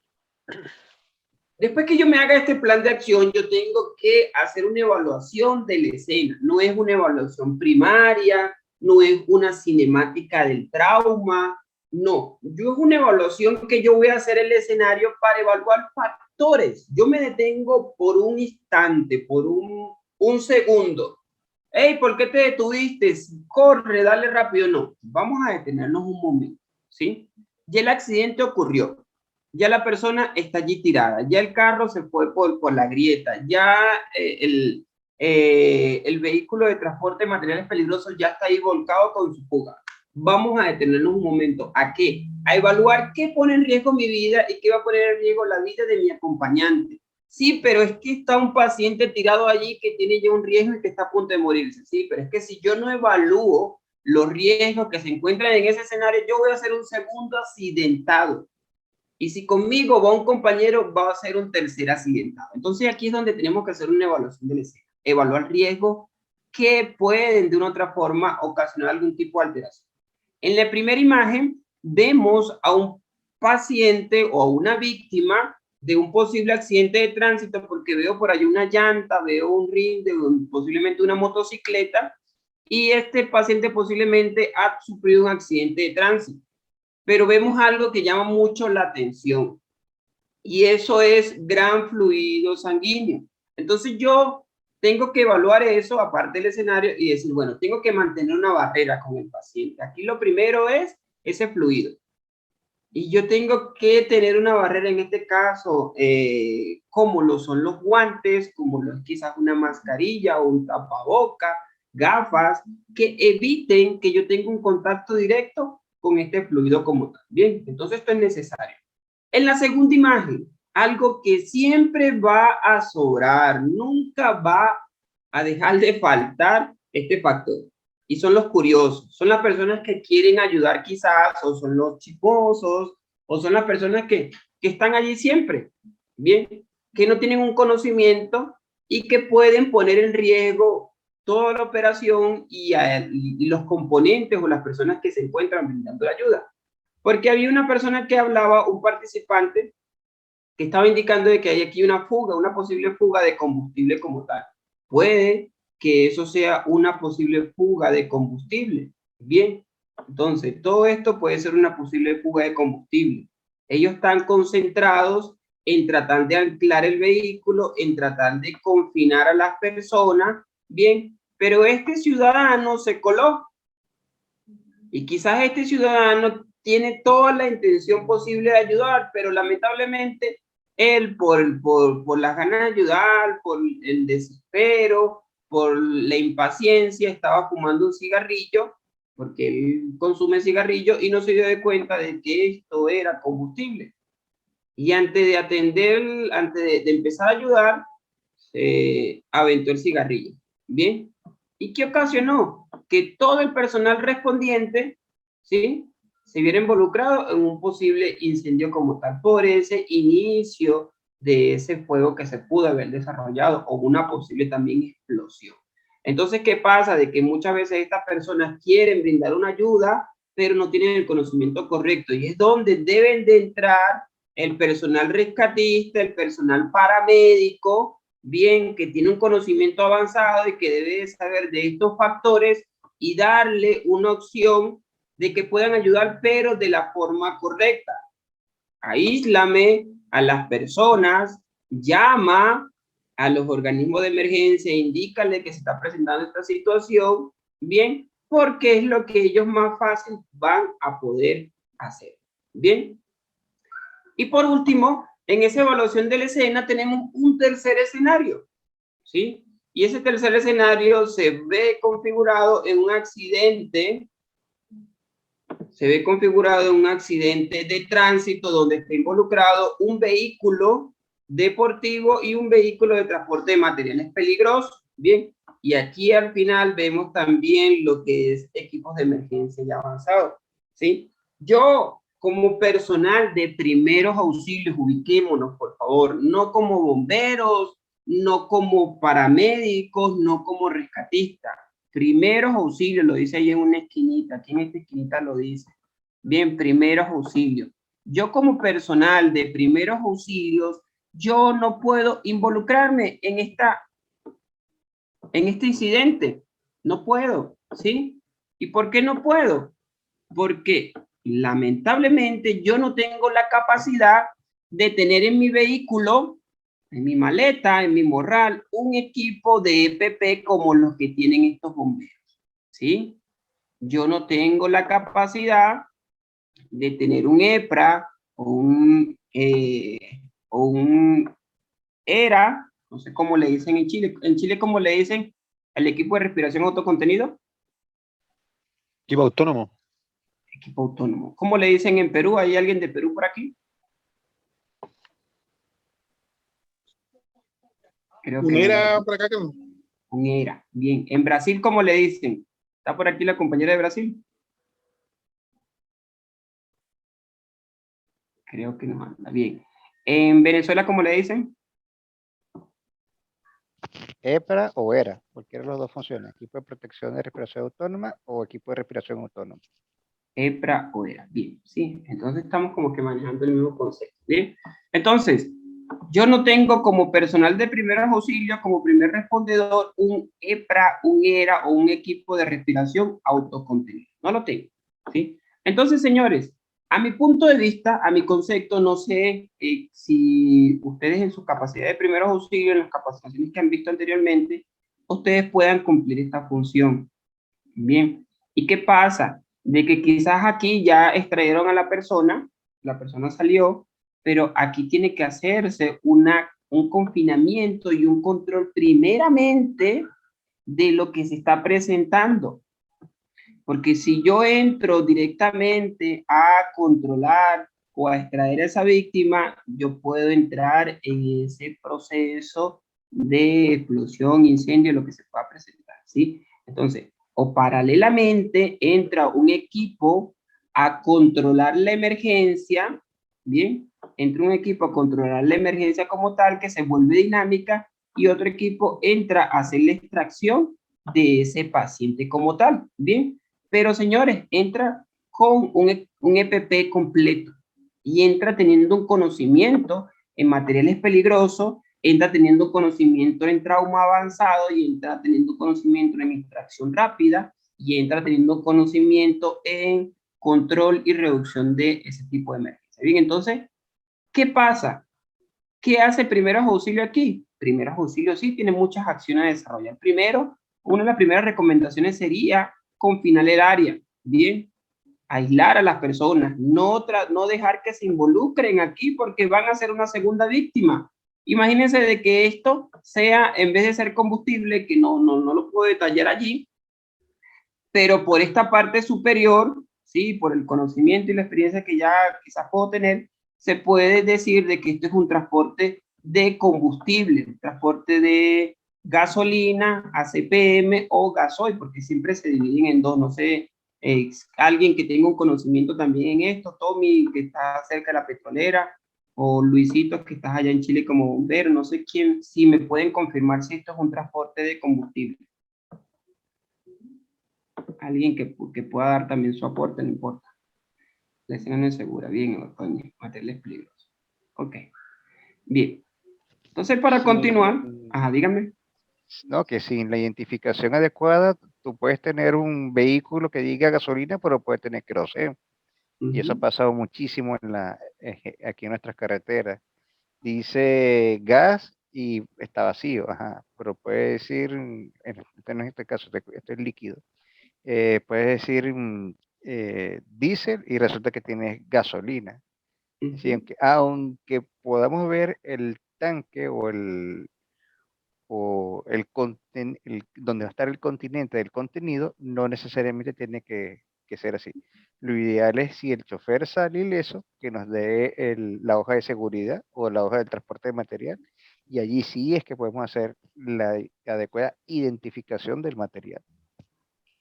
Después que yo me haga este plan de acción, yo tengo que hacer una evaluación de la escena. No es una evaluación primaria, no es una cinemática del trauma, no. Yo es una evaluación que yo voy a hacer el escenario para evaluar factores. Yo me detengo por un instante, por un segundo. Hey, ¿por qué te detuviste? Corre, dale rápido. No, vamos a detenernos un momento, ¿sí? Ya el accidente ocurrió. Ya la persona está allí tirada, ya el carro se fue por la grieta, ya el vehículo de transporte de materiales peligrosos ya está ahí volcado con su fuga. Vamos a detenernos un momento. ¿A qué? A evaluar qué pone en riesgo mi vida y qué va a poner en riesgo la vida de mi acompañante. Sí, pero es que está un paciente tirado allí que tiene ya un riesgo y que está a punto de morirse. Sí, pero es que si yo no evalúo los riesgos que se encuentran en ese escenario, yo voy a ser un segundo accidentado. Y si conmigo va un compañero, va a ser un tercer accidentado. Entonces aquí es donde tenemos que hacer una evaluación de la escena. Evaluar riesgos que pueden de una u otra forma ocasionar algún tipo de alteración. En la primera imagen vemos a un paciente o a una víctima de un posible accidente de tránsito porque veo por ahí una llanta, veo un rin de posiblemente una motocicleta y este paciente posiblemente ha sufrido un accidente de tránsito. Pero vemos algo que llama mucho la atención y eso es gran fluido sanguíneo. Entonces yo tengo que evaluar eso aparte del escenario y decir, bueno, tengo que mantener una barrera con el paciente. Aquí lo primero es ese fluido. Y yo tengo que tener una barrera en este caso, como lo son los guantes, como lo es quizás una mascarilla o un tapaboca, gafas, que eviten que yo tenga un contacto directo con este fluido como tal. Bien, entonces esto es necesario. En la segunda imagen, algo que siempre va a sobrar, nunca va a dejar de faltar este factor. Y son los curiosos, son las personas que quieren ayudar quizás, o son los chismosos, o son las personas que están allí siempre, bien, que no tienen un conocimiento y que pueden poner en riesgo toda la operación y los componentes o las personas que se encuentran brindando ayuda. Porque había una persona que hablaba, un participante, que estaba indicando de que hay aquí una fuga, una posible fuga de combustible como tal. Puede que eso sea una posible fuga de combustible. Bien, entonces todo esto puede ser una posible fuga de combustible. Ellos están concentrados en tratar de anclar el vehículo, en tratar de confinar a las personas, bien, pero este ciudadano se coló y quizás este ciudadano tiene toda la intención posible de ayudar, pero lamentablemente él por las ganas de ayudar, por el desespero, por la impaciencia, estaba fumando un cigarrillo, porque él consume cigarrillo y no se dio de cuenta de que esto era combustible. Y antes de atender, antes de empezar a ayudar, aventó el cigarrillo. Bien. ¿Y qué ocasionó? Que todo el personal respondiente, ¿sí?, se viera involucrado en un posible incendio como tal, por ese inicio de ese fuego que se pudo haber desarrollado o una posible también explosión. Entonces, ¿qué pasa? De que muchas veces estas personas quieren brindar una ayuda, pero no tienen el conocimiento correcto y es donde deben de entrar el personal rescatista, el personal paramédico, bien, que tiene un conocimiento avanzado y que debe saber de estos factores y darle una opción de que puedan ayudar, pero de la forma correcta. Aíslame a las personas, llama a los organismos de emergencia, indícale que se está presentando esta situación, bien, porque es lo que ellos más fácil van a poder hacer, bien. Y por último, en esa evaluación de la escena tenemos un tercer escenario, ¿sí? Y ese tercer escenario se ve configurado en un accidente, de tránsito donde está involucrado un vehículo deportivo y un vehículo de transporte de materiales peligrosos, ¿bien? Y aquí al final vemos también lo que es equipos de emergencia ya avanzados, ¿sí? Yo, como personal de primeros auxilios, ubiquémonos, por favor, no como bomberos, no como paramédicos, no como rescatistas. Primeros auxilios, lo dice ahí en una esquinita, aquí en esta esquinita lo dice. Bien, primeros auxilios. Yo como personal de primeros auxilios, yo no puedo involucrarme en este incidente. No puedo, ¿sí? ¿Y por qué no puedo? Porque lamentablemente yo no tengo la capacidad de tener en mi vehículo, en mi maleta, en mi morral, un equipo de EPP como los que tienen estos bomberos, ¿sí? Yo no tengo la capacidad de tener un EPRA o un ERA, no sé cómo le dicen en Chile. En Chile, ¿cómo le dicen al equipo de respiración autocontenido? Equipo autónomo. Equipo autónomo. ¿Cómo le dicen en Perú? ¿Hay alguien de Perú por aquí? Creo que ¿Unera por acá? un ERA. Bien. En Brasil, ¿cómo le dicen? ¿Está por aquí la compañera de Brasil? Creo que no anda. Bien. En Venezuela, ¿cómo le dicen? EPRA o ERA, cualquiera de las dos funciones, equipo de protección de respiración autónoma o equipo de respiración autónoma. EPRA o ERA. Bien, sí. Entonces estamos como que manejando el mismo concepto. Bien. Entonces, yo no tengo como personal de primeros auxilios, como primer respondedor, un EPRA, un ERA o un equipo de respiración autocontenido. No lo tengo, ¿sí? Entonces, señores, a mi punto de vista, a mi concepto, no sé si ustedes en su capacidad de primeros auxilios, en las capacitaciones que han visto anteriormente, ustedes puedan cumplir esta función. Bien. ¿Y qué pasa? De que quizás aquí ya extrayeron a la persona salió, pero aquí tiene que hacerse un confinamiento y un control primeramente de lo que se está presentando. Porque si yo entro directamente a controlar o a extraer a esa víctima, yo puedo entrar en ese proceso de explosión, incendio, lo que se pueda presentar, ¿sí? Entonces, o paralelamente entra un equipo a controlar la emergencia, ¿bien? Entra un equipo a controlar la emergencia como tal, que se vuelve dinámica, y otro equipo entra a hacer la extracción de ese paciente como tal, ¿bien? Pero señores, entra con un EPP completo y entra teniendo un conocimiento en materiales peligrosos, entra teniendo conocimiento en trauma avanzado y entra teniendo conocimiento en extracción rápida y entra teniendo conocimiento en control y reducción de ese tipo de emergencia. Bien, entonces, ¿qué pasa? ¿Qué hace primeros auxilios aquí? Primeros auxilios sí tiene muchas acciones a desarrollar. Primero, una de las primeras recomendaciones sería confinar el área. Bien, aislar a las personas, no dejar que se involucren aquí porque van a ser una segunda víctima. Imagínense de que esto sea, en vez de ser combustible, que no lo puedo detallar allí, pero por esta parte superior, sí, por el conocimiento y la experiencia que ya quizás puedo tener, se puede decir de que esto es un transporte de combustible, un transporte de gasolina, ACPM o gasoil, porque siempre se dividen en dos. No sé, alguien que tenga un conocimiento también en esto, Tommy, que está cerca de la petrolera, o Luisito, que estás allá en Chile como bombero, no sé quién, si me pueden confirmar si esto es un transporte de combustible. Alguien que pueda dar también su aporte, no importa. La escena no es segura. Bien, materiales peligrosos. Ok. Bien. Entonces, para continuar, dígame. No, que sin la identificación adecuada, tú puedes tener un vehículo que diga gasolina, pero puede tener queroseno. Y eso ha pasado muchísimo aquí en nuestras carreteras. Dice gas y está vacío, ajá, pero puede decir, en este caso, este es líquido, puedes decir diésel y resulta que tienes gasolina. Sí, aunque podamos ver el tanque donde va a estar el continente del contenido, no necesariamente tiene que ser así. Lo ideal es si el chofer sale ileso, que nos dé la hoja de seguridad o la hoja del transporte de material, y allí sí es que podemos hacer la adecuada identificación del material.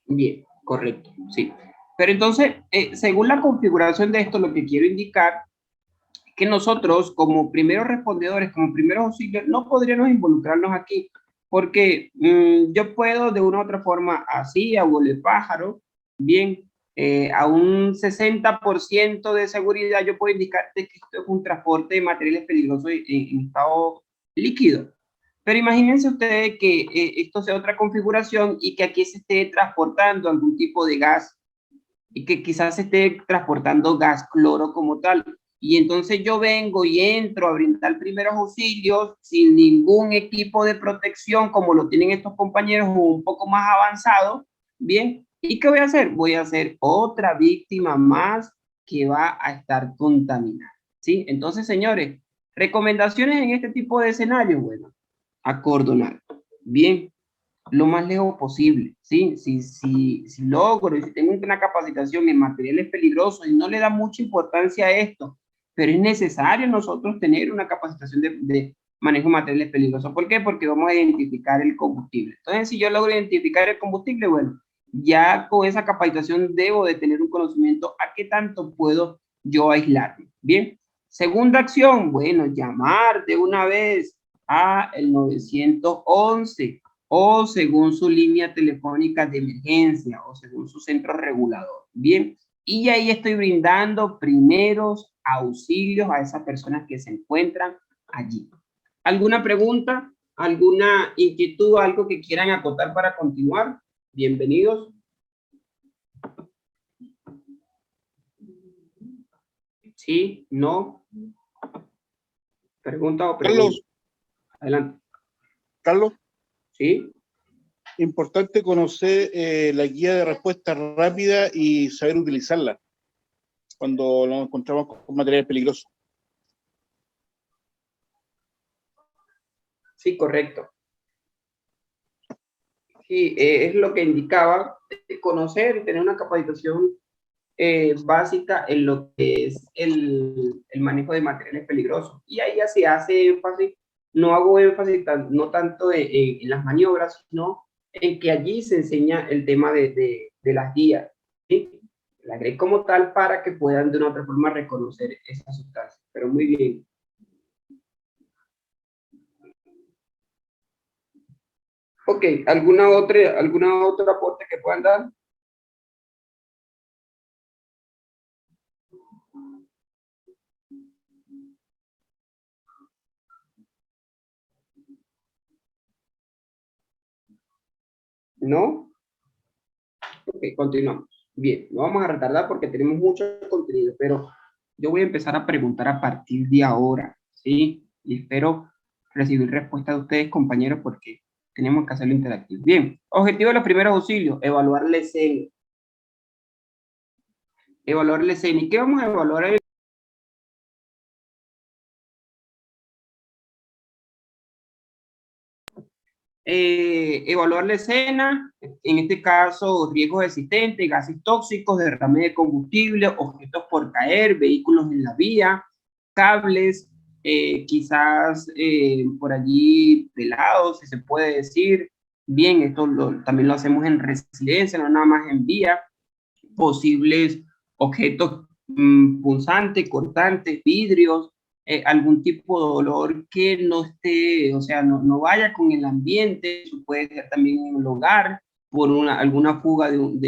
Bien, correcto, sí. Pero entonces, según la configuración de esto, lo que quiero indicar es que nosotros, como primeros respondedores, como primeros auxilios, no podríamos involucrarnos aquí, porque yo puedo de una u otra forma, así, a huele pájaro, bien, a un 60% de seguridad, yo puedo indicarte que esto es un transporte de materiales peligrosos en estado líquido. Pero imagínense ustedes que esto sea otra configuración y que aquí se esté transportando algún tipo de gas y que quizás se esté transportando gas cloro como tal. Y entonces yo vengo y entro a brindar primeros auxilios sin ningún equipo de protección como lo tienen estos compañeros o un poco más avanzado. Bien, ¿y qué voy a hacer? Voy a hacer otra víctima más que va a estar contaminada. ¿Sí? Entonces, señores, recomendaciones en este tipo de escenarios, bueno, acordonar. Bien, lo más lejos posible, ¿sí? Si logro y si tengo una capacitación en materiales peligrosos y no le da mucha importancia a esto, pero es necesario nosotros tener una capacitación de manejo de materiales peligrosos. ¿Por qué? Porque vamos a identificar el combustible. Entonces, si yo logro identificar el combustible, bueno, ya con esa capacitación debo de tener un conocimiento a qué tanto puedo yo aislarme. Bien. Segunda acción, bueno, llamar de una vez a el 911 o según su línea telefónica de emergencia o según su centro regulador. Bien, y ahí estoy brindando primeros auxilios a esas personas que se encuentran allí. ¿Alguna pregunta? ¿Alguna inquietud? ¿Algo que quieran acotar para continuar? Bienvenidos. ¿Sí? ¿No? ¿Pregunta o pregunta? Carlos. Adelante. Carlos. ¿Sí? Importante conocer la guía de respuesta rápida y saber utilizarla cuando nos encontramos con materiales peligrosos. Sí, correcto. Sí, es lo que indicaba, conocer y tener una capacitación básica en lo que es el manejo de materiales peligrosos. Y ahí ya se hace énfasis, no hago énfasis no tanto en las maniobras, sino en que allí se enseña el tema de las guías, ¿sí? La GRE como tal para que puedan de una otra forma reconocer esas sustancias. Pero muy bien. Ok, algún otro aporte que puedan dar? ¿No? Ok, continuamos. Bien, no vamos a retardar porque tenemos mucho contenido, pero yo voy a empezar a preguntar a partir de ahora, ¿sí? Y espero recibir respuesta de ustedes, compañeros, porque tenemos que hacerlo interactivo. Bien, objetivo de los primeros auxilios, evaluar la escena. Evaluar la escena. ¿Y qué vamos a evaluar? Evaluar la escena, en este caso riesgos existentes, gases tóxicos, derrame de combustible, objetos por caer, vehículos en la vía, cables, quizás por allí pelados, si se puede decir. Bien, esto también lo hacemos en residencia, no nada más en vía. Posibles objetos punzantes, cortantes, vidrios, algún tipo de olor que no esté, o sea, no vaya con el ambiente. Eso puede ser también en el hogar, por alguna fuga de un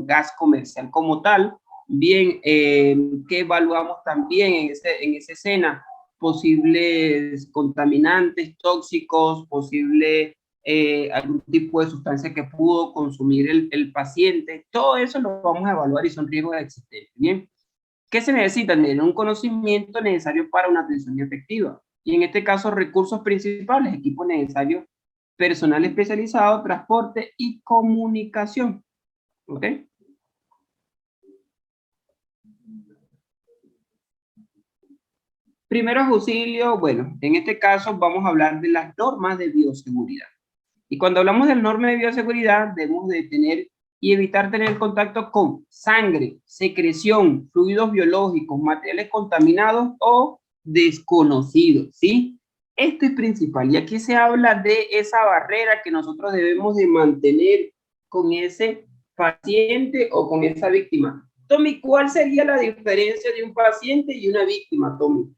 gas comercial como tal. Bien, que evaluamos también en esa escena, posibles contaminantes tóxicos, posibles algún tipo de sustancia que pudo consumir el paciente. Todo eso lo vamos a evaluar y son riesgos existentes. Bien, ¿qué se necesita? Tener un conocimiento necesario para una atención efectiva. Y en este caso, recursos principales, equipos necesarios, personal especializado, transporte y comunicación. ¿Ok? Primeros auxilios, bueno, en este caso vamos a hablar de las normas de bioseguridad. Y cuando hablamos de normas de bioseguridad, debemos de tener y evitar tener contacto con sangre, secreción, fluidos biológicos, materiales contaminados o desconocidos, ¿sí? Esto es principal. Y aquí se habla de esa barrera que nosotros debemos de mantener con ese paciente o con esa víctima. Tommy, ¿cuál sería la diferencia de un paciente y una víctima, Tommy?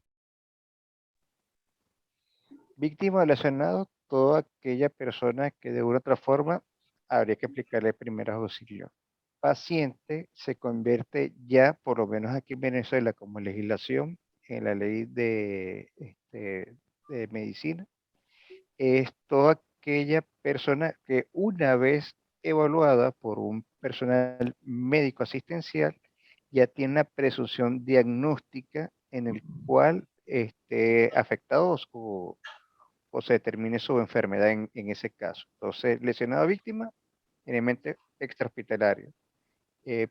Víctima o lesionado, toda aquella persona que de una u otra forma habría que aplicarle primeros auxilios. Paciente se convierte ya, por lo menos aquí en Venezuela, como legislación en la ley de medicina, es toda aquella persona que una vez evaluada por un personal médico asistencial ya tiene una presunción diagnóstica en el cual afectados o se determine su enfermedad en ese caso. Entonces, lesionado víctima, generalmente extrahospitalario.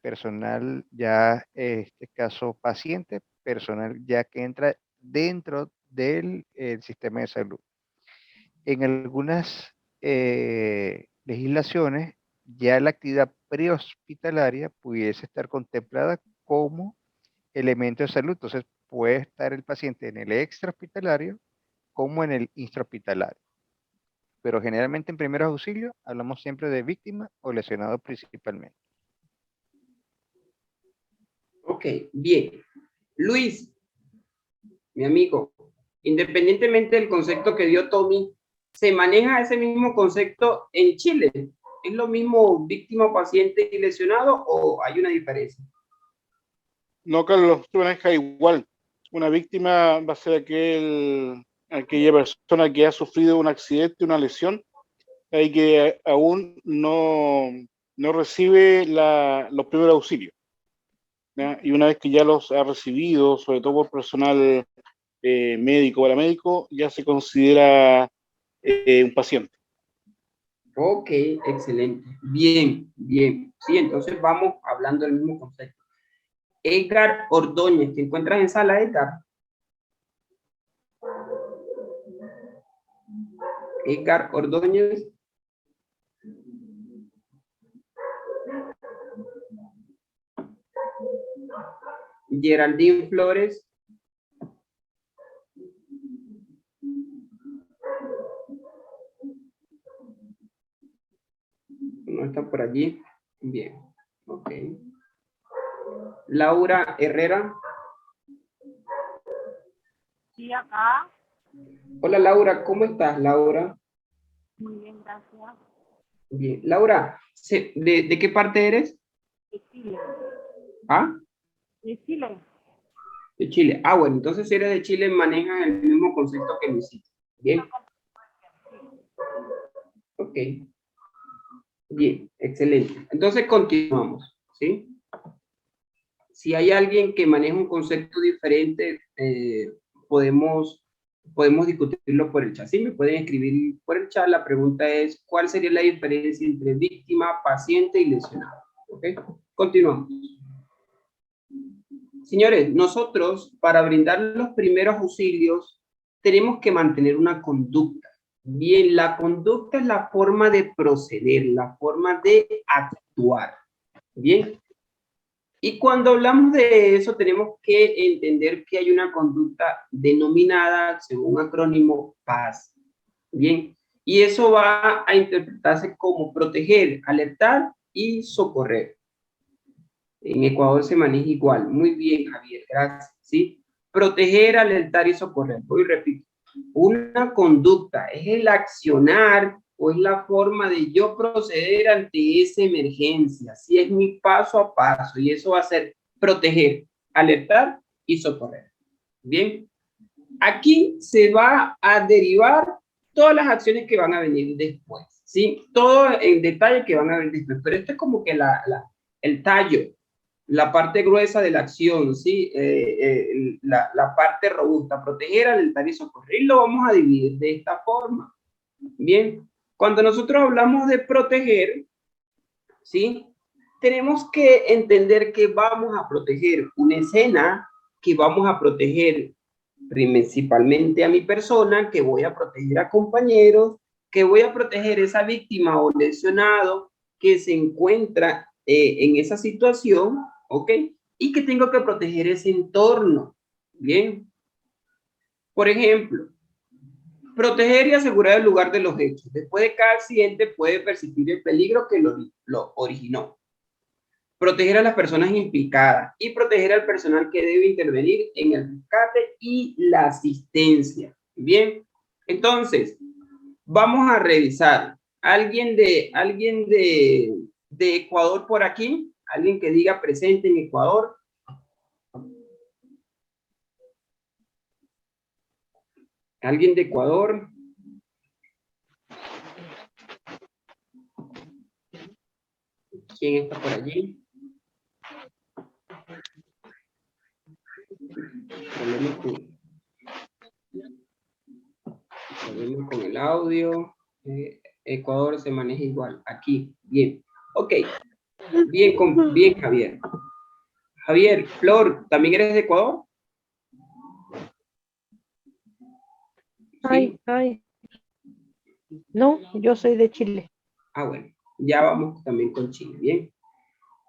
Personal ya, este caso paciente, personal ya que entra dentro del sistema de salud. En algunas legislaciones, ya la actividad prehospitalaria pudiese estar contemplada como elemento de salud. Entonces, puede estar el paciente en el extrahospitalario como en el intrahospitalario. Pero generalmente en primeros auxilios hablamos siempre de víctima o lesionado principalmente. Ok, bien. Luis, mi amigo, independientemente del concepto que dio Tommy, ¿se maneja ese mismo concepto en Chile? ¿Es lo mismo víctima, paciente y lesionado o hay una diferencia? No, Carlos, se maneja igual. Una víctima va a ser aquella persona que ha sufrido un accidente, una lesión, y que aún no recibe los primeros auxilios, ¿ya? Y una vez que ya los ha recibido, sobre todo por personal médico o paramédico, ya se considera un paciente. Ok, excelente. Bien, bien. Sí, entonces vamos hablando del mismo concepto. Edgar Ordóñez, ¿te encuentras en sala, Edgar? Edgar Ordóñez. Geraldine Flores. No está por allí. Bien. Ok. Laura Herrera. Sí, acá. Hola Laura, ¿cómo estás, Laura? Muy bien, gracias. Bien. Laura, ¿de qué parte eres? De Chile. ¿Ah? De Chile. De Chile. Ah, bueno, entonces si eres de Chile manejan el mismo concepto que Luisito. Bien. Ok. Bien, excelente. Entonces continuamos, ¿sí? Si hay alguien que maneja un concepto diferente, podemos discutirlo por el chat. Sí, me pueden escribir por el chat. La pregunta es, ¿cuál sería la diferencia entre víctima, paciente y lesionado? ¿Ok? Continuamos. Señores, nosotros para brindar los primeros auxilios tenemos que mantener una conducta. Bien, la conducta es la forma de proceder, la forma de actuar. Bien. Y cuando hablamos de eso, tenemos que entender que hay una conducta denominada, según acrónimo, PAS. Bien. Y eso va a interpretarse como proteger, alertar y socorrer. En Ecuador se maneja igual. Muy bien, Javier, gracias. ¿Sí? Proteger, alertar y socorrer. Voy y repito. Una conducta es el accionar o es la forma de yo proceder ante esa emergencia. Si es mi paso a paso y eso va a ser proteger, alertar y socorrer. Bien. Aquí se va a derivar todas las acciones que van a venir después. ¿Sí? Todo en detalle que van a venir después. Pero esto es como que el tallo. la parte gruesa de la acción, ¿sí? La parte robusta, proteger, alentar y socorrer. Y lo vamos a dividir de esta forma. Bien, cuando nosotros hablamos de proteger, ¿sí? Tenemos que entender que vamos a proteger una escena, que vamos a proteger principalmente a mi persona, que voy a proteger a compañeros, que voy a proteger a esa víctima o lesionado que se encuentra en esa situación, ¿ok? Y que tengo que proteger ese entorno, ¿bien? Por ejemplo, proteger y asegurar el lugar de los hechos. Después de cada accidente puede persistir el peligro que lo originó. Proteger a las personas implicadas y proteger al personal que debe intervenir en el rescate y la asistencia. Bien, entonces, vamos a revisar. ¿Alguien de Ecuador por aquí? ¿Alguien que diga presente en Ecuador? ¿Alguien de Ecuador? ¿Quién está por allí? Problemas con el audio. Ecuador se maneja igual. Aquí, bien. Ok. Bien, Javier. Javier, Flor, ¿también eres de Ecuador? Ay, ay. No, yo soy de Chile. Ah, bueno. Ya vamos también con Chile. Bien.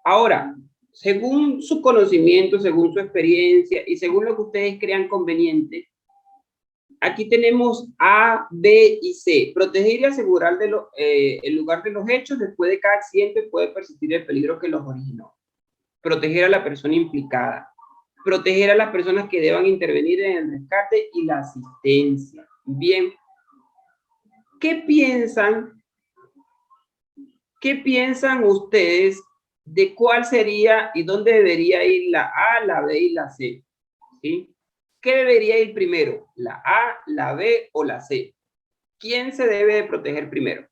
Ahora, según su conocimiento, según su experiencia y según lo que ustedes crean conveniente, aquí tenemos A, B y C. Proteger y asegurar el lugar de los hechos. Después de cada accidente puede persistir el peligro que los originó. Proteger a la persona implicada. Proteger a las personas que deban intervenir en el rescate y la asistencia. Bien. ¿Qué piensan ustedes de cuál sería y dónde debería ir la A, la B y la C? ¿Sí? ¿Qué debería ir primero? ¿La A, la B o la C? ¿Quién se debe de proteger primero?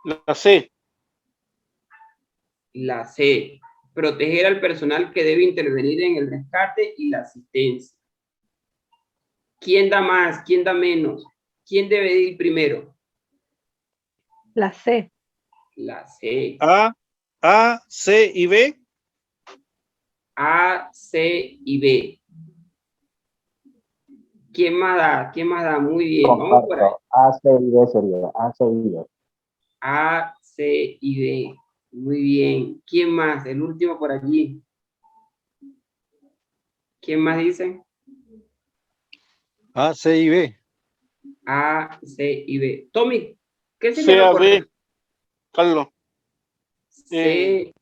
La C. La C. Proteger al personal que debe intervenir en el rescate y la asistencia. ¿Quién da más? ¿Quién da menos? ¿Quién debe ir primero? La C. La C. A, C y B. A, C y B. ¿Quién más da? ¿Quién más da? Muy bien. Vamos por ahí. A, C y B sería. A, C y B. A, C y B. Muy bien. ¿Quién más? El último por allí. ¿Quién más dice? A, C y B. A, C y B. Tommy, ¿qué sería C, lo A, correcto? B. Carlos. C,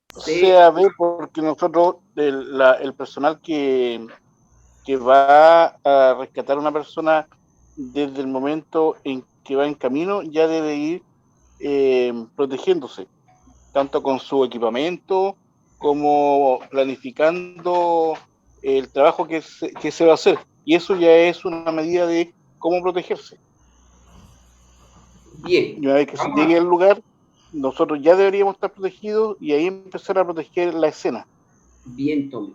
C, A, B, porque nosotros, el personal que va a rescatar a una persona desde el momento en que va en camino, ya debe ir protegiéndose, tanto con su equipamiento como planificando el trabajo que se va a hacer. Y eso ya es una medida de cómo protegerse. Bien. Y una vez que se llegue al lugar, nosotros ya deberíamos estar protegidos y ahí empezar a proteger la escena. Bien, Tommy.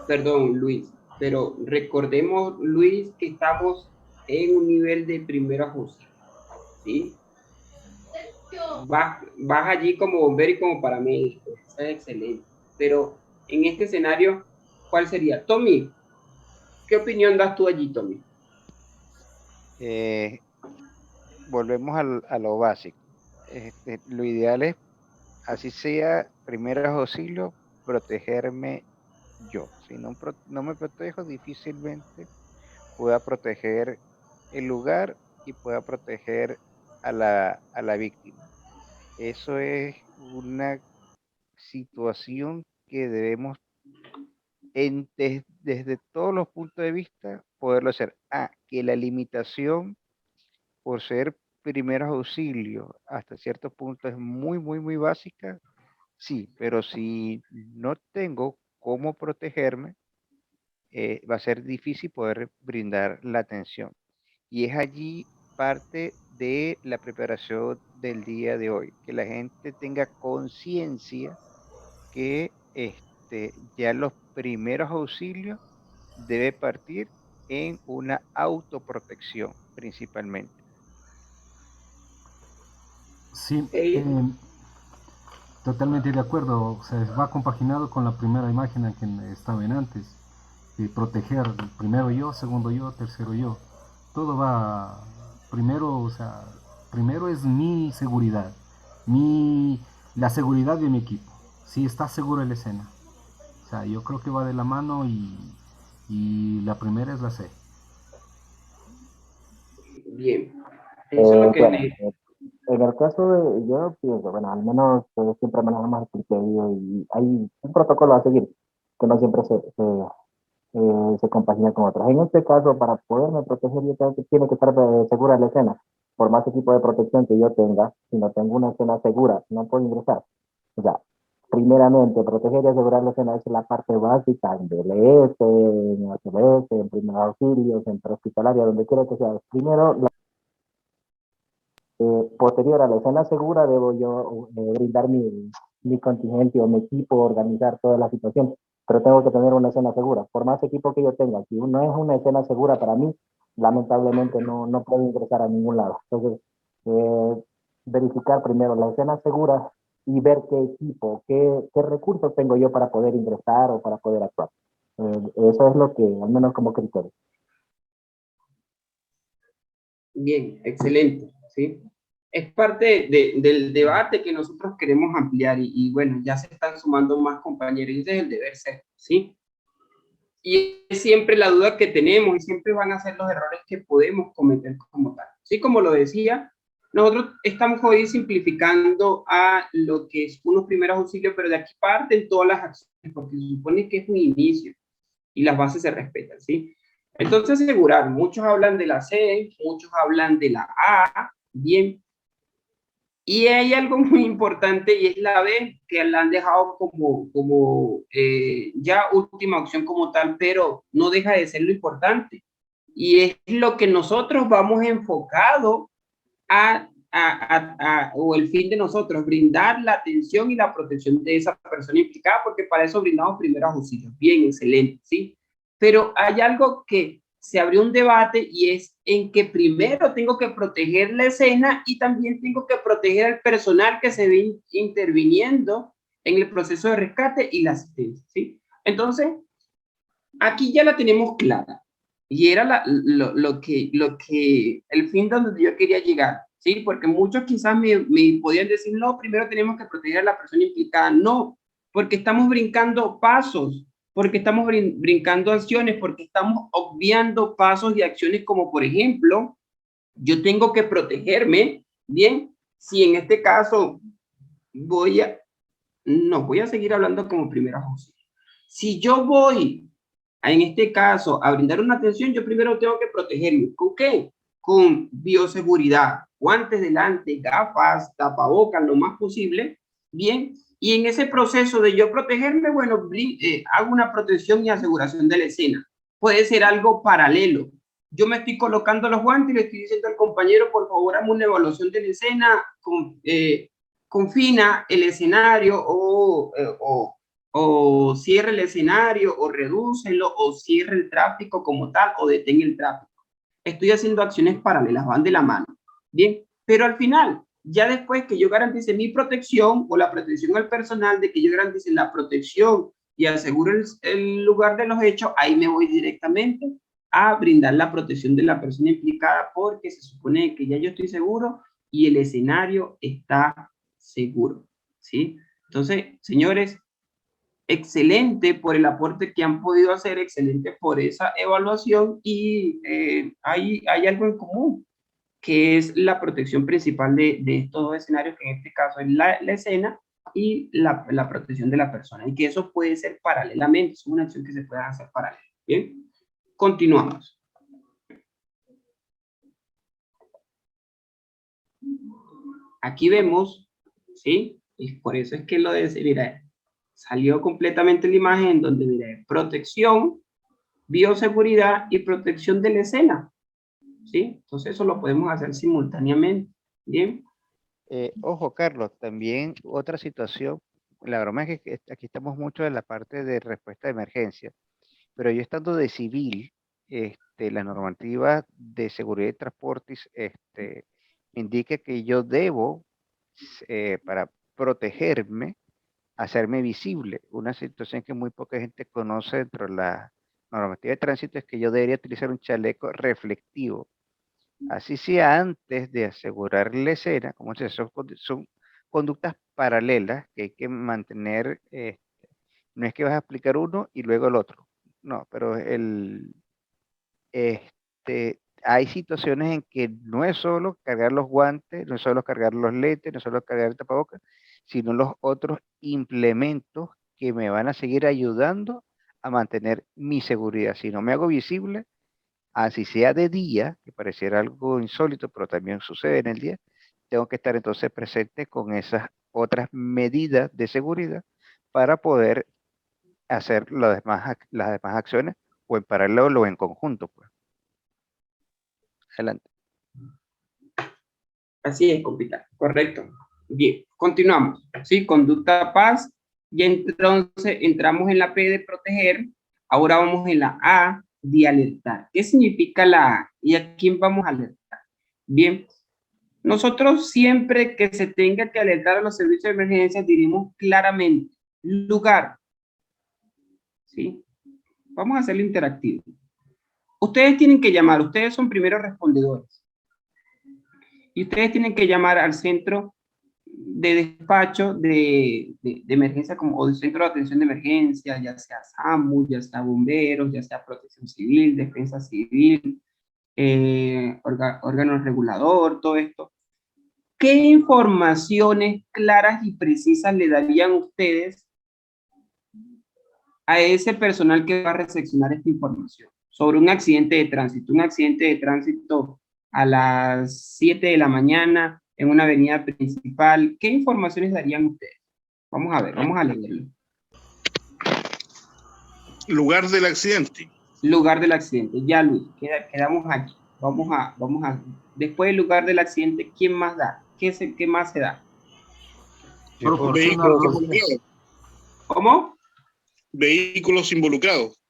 Perdón, Luis, pero recordemos, Luis, que estamos en un nivel de primera auxilio, ¿sí? Vas allí como bombero y como paramédico, eso es excelente. Pero en este escenario, ¿cuál sería? Tommy, ¿qué opinión das tú allí, Tommy? Volvemos a lo básico. Lo ideal es, así sea, primeros auxilios, protegerme yo. Si no me protejo, difícilmente pueda proteger el lugar y pueda proteger a la víctima. Eso es una situación que debemos, desde todos los puntos de vista, poderlo hacer. Que la limitación por ser primeros auxilios hasta cierto punto es muy, muy, muy básica, sí, pero si no tengo cómo protegerme, va a ser difícil poder brindar la atención. Y es allí parte de la preparación del día de hoy, que la gente tenga conciencia que ya los primeros auxilios debe partir en una autoprotección principalmente. Sí, Eh, totalmente de acuerdo. O sea, va compaginado con la primera imagen en que estaba en antes. Proteger primero yo, segundo yo, tercero yo. Todo va primero, o sea, primero es mi seguridad, la seguridad de mi equipo. Si está seguro en la escena. O sea, yo creo que va de la mano y la primera es la C. bien, eso es lo que Bueno, en el caso de, yo pienso, bueno, al menos siempre manejamos el criterio y hay un protocolo a seguir que no siempre se compagina con otros. En este caso, para poderme proteger, yo tengo que, tiene que estar segura la escena. Por más equipo de protección que yo tenga, si no tengo una escena segura, no puedo ingresar. O sea, primeramente, proteger y asegurar la escena es la parte básica en DLS, en HBS, en primeros auxilios, en prehospitalaria, donde quiera que sea. Primero, posterior a la escena segura, debo yo brindar mi contingente o mi equipo, organizar toda la situación, pero tengo que tener una escena segura. Por más equipo que yo tenga, si no es una escena segura para mí, lamentablemente no puedo ingresar a ningún lado. Entonces, verificar primero la escena segura y ver qué equipo, qué recursos tengo yo para poder ingresar o para poder actuar. Eso es lo que, al menos como criterio. bien, excelente, ¿sí? Es parte del debate que nosotros queremos ampliar y bueno, ya se están sumando más compañeros y ese es el deber ser, ¿sí? Y es siempre la duda que tenemos y siempre van a ser los errores que podemos cometer como tal. Sí, como lo decía, nosotros estamos hoy simplificando a lo que es unos primeros auxilios, pero de aquí parten todas las acciones, porque se supone que es un inicio y las bases se respetan, ¿sí? Entonces, asegurar, muchos hablan de la C, muchos hablan de la A, bien, y hay algo muy importante y es la B, que la han dejado como ya última opción como tal, pero no deja de ser lo importante. Y es lo que nosotros vamos enfocado o el fin de nosotros, brindar la atención y la protección de esa persona implicada, porque para eso brindamos primeros auxilios. Bien, excelente, ¿sí? Pero hay algo que se abrió un debate y es en que primero tengo que proteger la escena y también tengo que proteger al personal que se ve interviniendo en el proceso de rescate y la asistencia, ¿sí? Entonces, aquí ya la tenemos clara y era lo que el fin donde yo quería llegar, ¿sí? Porque muchos quizás me podían decir, no, primero tenemos que proteger a la persona implicada. No, porque estamos brincando pasos, porque estamos brincando acciones, porque estamos obviando pasos y acciones como, por ejemplo, yo tengo que protegerme, ¿bien? Si en este caso voy a seguir hablando como primeros auxilios. Si yo voy en este caso a brindar una atención, yo primero tengo que protegerme. ¿Con qué? Con bioseguridad, guantes delante, gafas, tapabocas, lo más posible, bien. Y en ese proceso de yo protegerme, bueno, hago una protección y aseguración de la escena. Puede ser algo paralelo. Yo me estoy colocando los guantes y le estoy diciendo al compañero, por favor, hazme una evaluación de la escena, confina el escenario o cierre el escenario, o redúcelo, o cierre el tráfico como tal, o detenga el tráfico. Estoy haciendo acciones paralelas, van de la mano. Bien, pero al final, ya después que yo garantice mi protección o la protección al personal, de que yo garantice la protección y aseguro el lugar de los hechos, ahí me voy directamente a brindar la protección de la persona implicada, porque se supone que ya yo estoy seguro y el escenario está seguro, ¿sí? Entonces, señores, excelente por el aporte que han podido hacer, excelente por esa evaluación y hay algo en común, que es la protección principal de estos dos escenarios, que en este caso es la escena y la protección de la persona, y que eso puede ser paralelamente, es una acción que se puede hacer paralela. Bien, continuamos. Aquí vemos, ¿sí? Y por eso es que lo de, mira, salió completamente la imagen donde, mira, protección, bioseguridad y protección de la escena, ¿sí? Entonces eso lo podemos hacer simultáneamente, ¿bien? Ojo, Carlos, también otra situación la broma es que aquí estamos mucho en la parte de respuesta de emergencia, pero yo estando de civil, la normativa de seguridad de transportes me indica que yo debo, para protegerme, hacerme visible. Una situación que muy poca gente conoce dentro de la normativa de tránsito es que yo debería utilizar un chaleco reflectivo. Así sea antes de asegurar la escena, como se son conductas paralelas que hay que mantener. No es que vas a explicar uno y luego el otro. No, pero hay situaciones en que no es solo cargar los guantes, no es solo cargar los lentes, no es solo cargar el tapabocas, sino los otros implementos que me van a seguir ayudando a mantener mi seguridad. Si no me hago visible, así sea de día, que pareciera algo insólito, pero también sucede en el día, tengo que estar entonces presente con esas otras medidas de seguridad para poder hacer las demás acciones o en paralelo o en conjunto, pues. Adelante. Así es, compita, correcto. Bien, continuamos. Sí, conducta paz. Y entonces entramos en la P de proteger. Ahora vamos en la A de alertar. ¿Qué significa la A? ¿Y a quién vamos a alertar? Bien, nosotros siempre que se tenga que alertar a los servicios de emergencia diremos claramente lugar. ¿Sí? Vamos a hacerlo interactivo. Ustedes tienen que llamar, ustedes son primeros respondedores. Y ustedes tienen que llamar al centro de despacho de emergencia o del centro de atención de emergencia, ya sea SAMU, ya sea bomberos, ya sea protección civil, defensa civil, órgano regulador, todo esto. ¿Qué informaciones claras y precisas le darían ustedes a ese personal que va a recepcionar esta información sobre un accidente de tránsito? Un accidente de tránsito a las 7 de la mañana en una avenida principal. ¿Qué informaciones darían ustedes? Vamos a ver, vamos a leerlo. Lugar del accidente. Lugar del accidente. Ya, Luis, quedamos aquí. Vamos a, después del lugar del accidente, ¿quién más da? ¿Qué más se da? Vehículos involucrados. ¿Cómo? Vehículos involucrados.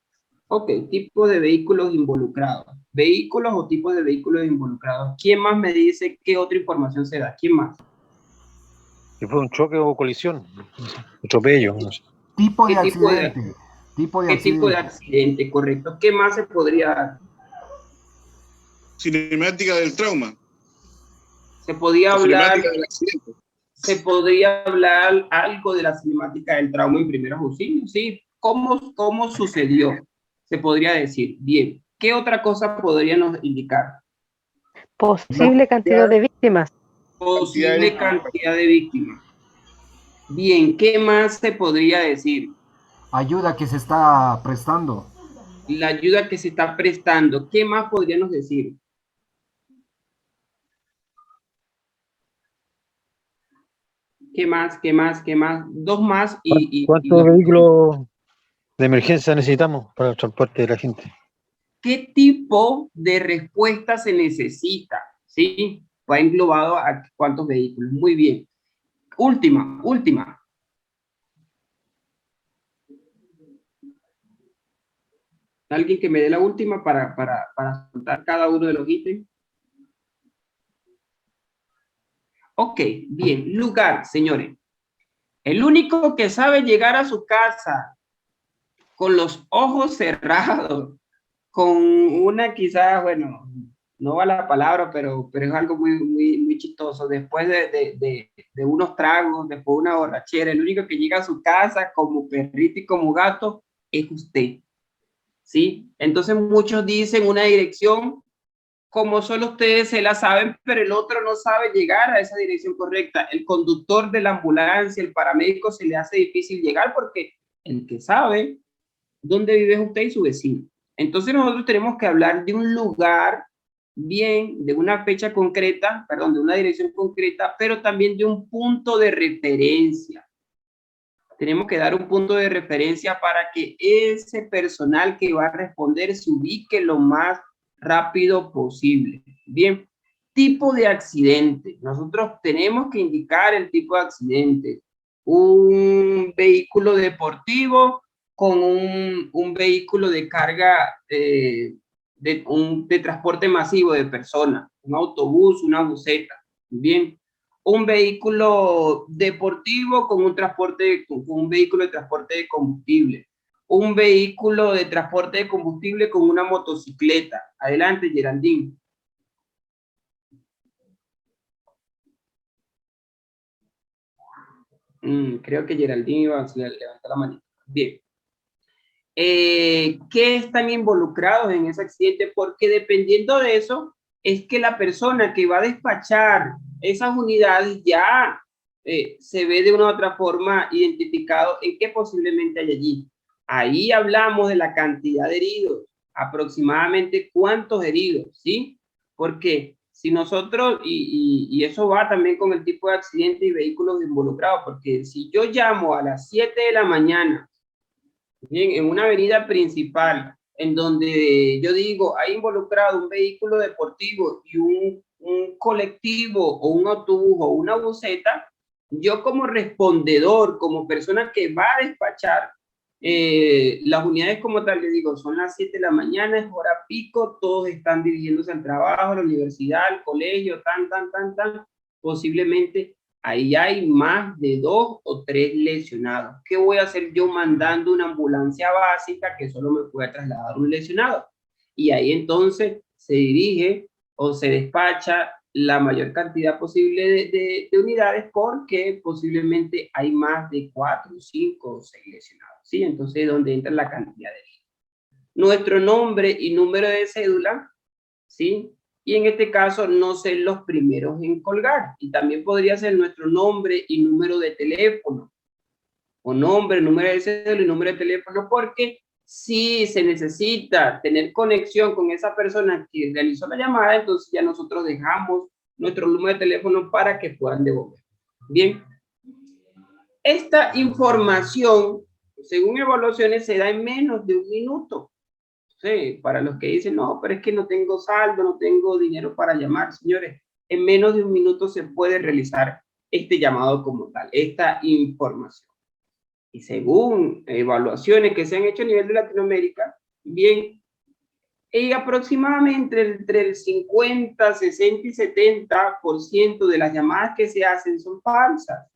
Ok, tipo de vehículos involucrados. Vehículos o tipos de vehículos involucrados. ¿Quién más me dice qué otra información se da? ¿Quién más? Si fue un choque o colisión, atropello, no sé. Tipo de accidente. ¿Qué tipo de accidente? Correcto. ¿Qué más se podría dar? Cinemática del trauma. Se podía hablar. Cinemática del accidente. Se podría hablar algo de la cinemática del trauma en primeros auxilios, ¿sí? ¿Cómo sucedió? Se podría decir. Bien. ¿Qué otra cosa podríamos indicar? Posible cantidad de víctimas. Posible cantidad de víctimas. Bien, ¿qué más se podría decir? Ayuda que se está prestando. La ayuda que se está prestando. ¿Qué más podríamos decir? ¿Qué más? Dos más y ¿Cuántos vehículos de emergencia necesitamos para el transporte de la gente? ¿Qué tipo de respuesta se necesita? ¿Sí? Va englobado a cuántos vehículos. Muy bien. Última. ¿Alguien que me dé la última para soltar cada uno de los ítems? Ok, bien. Lugar, señores. El único que sabe llegar a su casa con los ojos cerrados, con una quizás, bueno, no va la palabra, pero es algo muy chistoso. Después de unos tragos, después de una borrachera, el único que llega a su casa como perrito y como gato es usted. ¿Sí? Entonces muchos dicen una dirección como solo ustedes se la saben, pero el otro no sabe llegar a esa dirección correcta. El conductor de la ambulancia, el paramédico, se le hace difícil llegar porque el que sabe dónde vive usted y su vecino. Entonces nosotros tenemos que hablar de un lugar bien, de una fecha concreta, perdón, de una dirección concreta, pero también de un punto de referencia. Tenemos que dar un punto de referencia para que ese personal que va a responder se ubique lo más rápido posible. Bien, tipo de accidente. Nosotros tenemos que indicar el tipo de accidente. un vehículo deportivo con un vehículo de carga de transporte masivo de personas, un autobús, una buseta, bien, un vehículo deportivo con un vehículo de transporte de combustible, un vehículo de transporte de combustible con una motocicleta. Adelante, Geraldine. Creo que Geraldine iba a levantar la mano. Bien. ¿Qué están involucrados en ese accidente? Porque dependiendo de eso, es que la persona que va a despachar esas unidades ya se ve de una u otra forma identificado en qué posiblemente hay allí. Ahí hablamos de la cantidad de heridos, aproximadamente cuántos heridos, ¿sí? Porque si nosotros, y eso va también con el tipo de accidente y vehículos involucrados, porque si yo llamo a las 7 de la mañana, bien, en una avenida principal, en donde yo digo, hay involucrado un vehículo deportivo y un colectivo o un autobús o una buseta, yo como respondedor, como persona que va a despachar las unidades como tal, le digo, son las 7 de la mañana, es hora pico, todos están dirigiéndose al trabajo, a la universidad, al colegio, posiblemente ahí hay más de 2 o 3 lesionados. ¿Qué voy a hacer yo mandando una ambulancia básica que solo me puede trasladar un lesionado? Y ahí entonces se dirige o se despacha la mayor cantidad posible de unidades porque posiblemente hay más de 4, 5 o 6 lesionados, ¿sí? Entonces es donde entra la cantidad de heridos. Nuestro nombre y número de cédula, ¿sí? Y en este caso no ser los primeros en colgar. Y también podría ser nuestro nombre y número de teléfono. O nombre, número de cédula y número de teléfono, porque si se necesita tener conexión con esa persona que realizó la llamada, entonces ya nosotros dejamos nuestro número de teléfono para que puedan devolver. Bien. Esta información, según evaluaciones, se da en menos de un minuto. Sí, para los que dicen, no, pero es que no tengo saldo, no tengo dinero para llamar, señores, en menos de un minuto se puede realizar este llamado como tal, esta información. Y según evaluaciones que se han hecho a nivel de Latinoamérica, bien, y aproximadamente entre el 50, 60 y 70% de las llamadas que se hacen son falsas,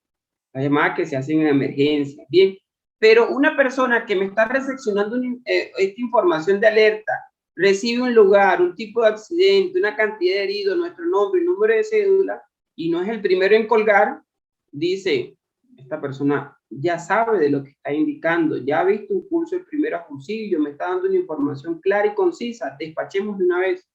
las llamadas que se hacen en emergencia, bien. Pero una persona que me está recepcionando esta información de alerta, recibe un lugar, un tipo de accidente, una cantidad de heridos, nuestro nombre y número de cédula, y no es el primero en colgar, dice, esta persona ya sabe de lo que está indicando, ya ha visto un curso de primeros auxilios, me está dando una información clara y concisa, despachemos de una vez.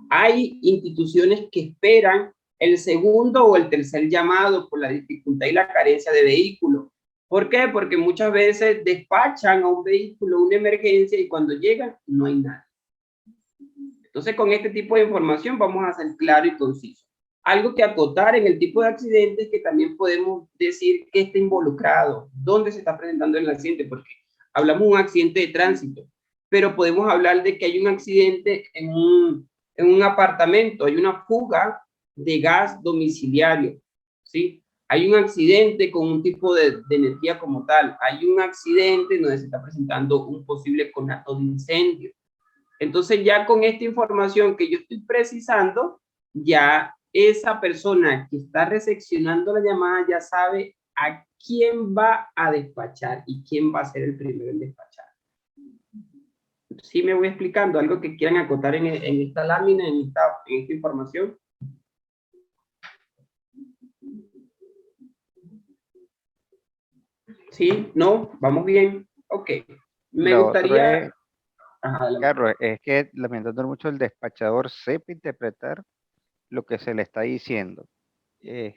Hay instituciones que esperan el segundo o el tercer llamado por la dificultad y la carencia de vehículos. ¿Por qué? Porque muchas veces despachan a un vehículo, una emergencia, y cuando llegan no hay nada. Entonces, con este tipo de información vamos a ser claro y conciso. Algo que acotar en el tipo de accidentes que también podemos decir que está involucrado, dónde se está presentando el accidente, porque hablamos de un accidente de tránsito, pero podemos hablar de que hay un accidente en un apartamento, hay una fuga de gas domiciliario, ¿sí? Hay un accidente con un tipo de energía como tal, hay un accidente donde se está presentando un posible conato de incendio. Entonces ya con esta información que yo estoy precisando, ya esa persona que está recepcionando la llamada ya sabe a quién va a despachar y quién va a ser el primero en despachar. ¿Sí me voy explicando? ¿Algo que quieran acotar en esta lámina, en esta información? ¿Sí? ¿No? ¿Vamos bien? Ok. Me Lo gustaría... otro es, Carlos, es que lamentando mucho el despachador sepa interpretar lo que se le está diciendo. Y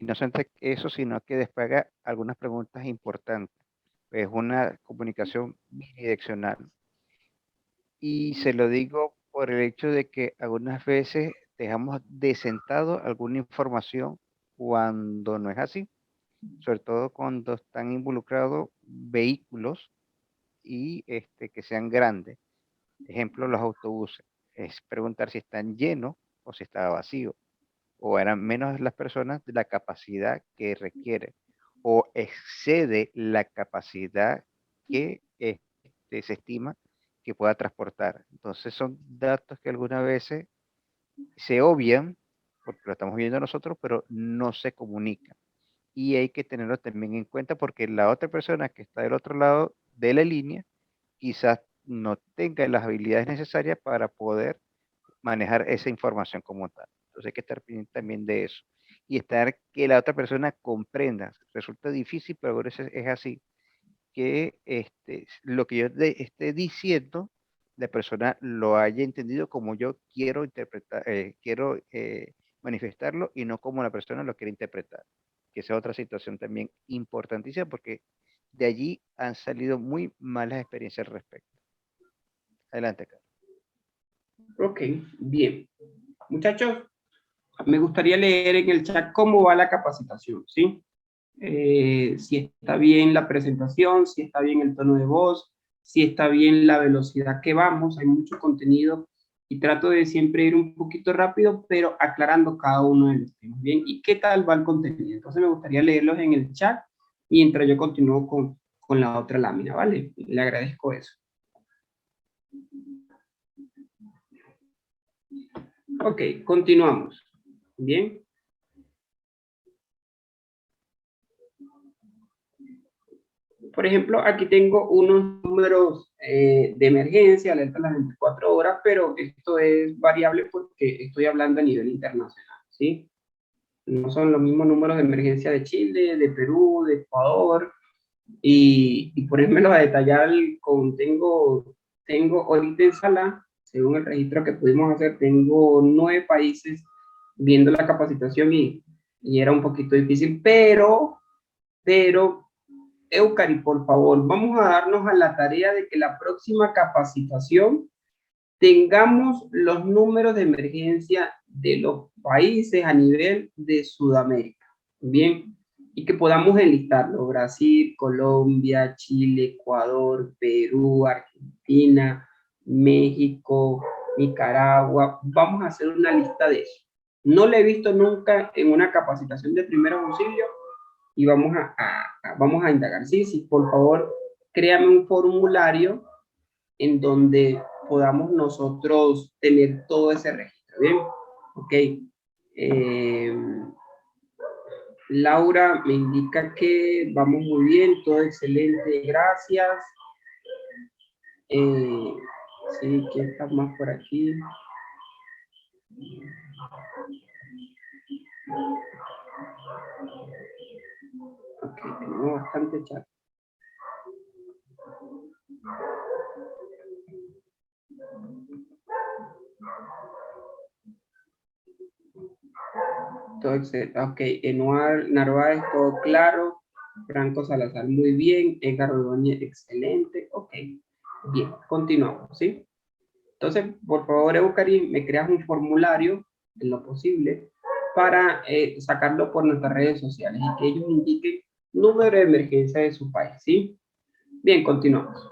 no solamente eso, sino que despega algunas preguntas importantes. Es una comunicación bidireccional. Y se lo digo por el hecho de que algunas veces dejamos desentado alguna información cuando no es así, sobre todo cuando están involucrados vehículos y que sean grandes. Ejemplo, los autobuses. Es preguntar si están llenos o si está vacío. o eran menos las personas de la capacidad que requiere, o excede la capacidad que se estima que pueda transportar. Entonces son datos que algunas veces se obvian, porque lo estamos viendo nosotros, pero no se comunican. Y hay que tenerlo también en cuenta porque la otra persona que está del otro lado de la línea quizás no tenga las habilidades necesarias para poder manejar esa información como tal. Entonces hay que estar pendiente también de eso. Y estar que la otra persona comprenda. Resulta difícil, pero a veces es así. Que lo que yo esté diciendo, la persona lo haya entendido como yo quiero interpretar, quiero manifestarlo y no como la persona lo quiere interpretar. Que esa es otra situación también importantísima porque de allí han salido muy malas experiencias al respecto. Adelante, Carlos. Ok, bien. Muchachos, me gustaría leer en el chat cómo va la capacitación, ¿sí? Si está bien la presentación, si está bien el tono de voz, si está bien la velocidad que vamos, hay mucho contenido y trato de siempre ir un poquito rápido, pero aclarando cada uno de los temas, ¿bien? ¿Y qué tal va el contenido? Entonces me gustaría leerlos en el chat mientras yo continúo con la otra lámina, ¿vale? Le agradezco eso. Ok, continuamos. Bien. Por ejemplo, aquí tengo unos números de emergencia, alerta a las 24 horas, pero esto es variable porque estoy hablando a nivel internacional, ¿sí? No son los mismos números de emergencia de Chile, de Perú, de Ecuador, y ponérmelo a detallar, tengo ahorita en sala, según el registro que pudimos hacer, tengo 9 países viendo la capacitación y era un poquito difícil, pero Eucari, por favor, vamos a darnos a la tarea de que la próxima capacitación tengamos los números de emergencia de los países a nivel de Sudamérica, ¿bien? Y que podamos enlistarlo: Brasil, Colombia, Chile, Ecuador, Perú, Argentina, México, Nicaragua. Vamos a hacer una lista de eso. No la he visto nunca en una capacitación de primeros auxilios y vamos a indagar. Sí, sí, por favor, créame un formulario en donde podamos nosotros tener todo ese registro, ¿bien? Ok. Laura me indica que vamos muy bien, todo excelente, gracias. Sí, ¿quién está más por aquí? Ok, tenemos bastante chat. Todo excelente. Ok, Enuar Narváez, todo claro. Franco Salazar, muy bien. Edgar Ordóñez, excelente. Ok, bien, continuamos, ¿sí? Entonces, por favor, Eucari, me creas un formulario, en lo posible, para sacarlo por nuestras redes sociales y que ellos indiquen número de emergencia de su país, ¿sí? Bien, continuamos.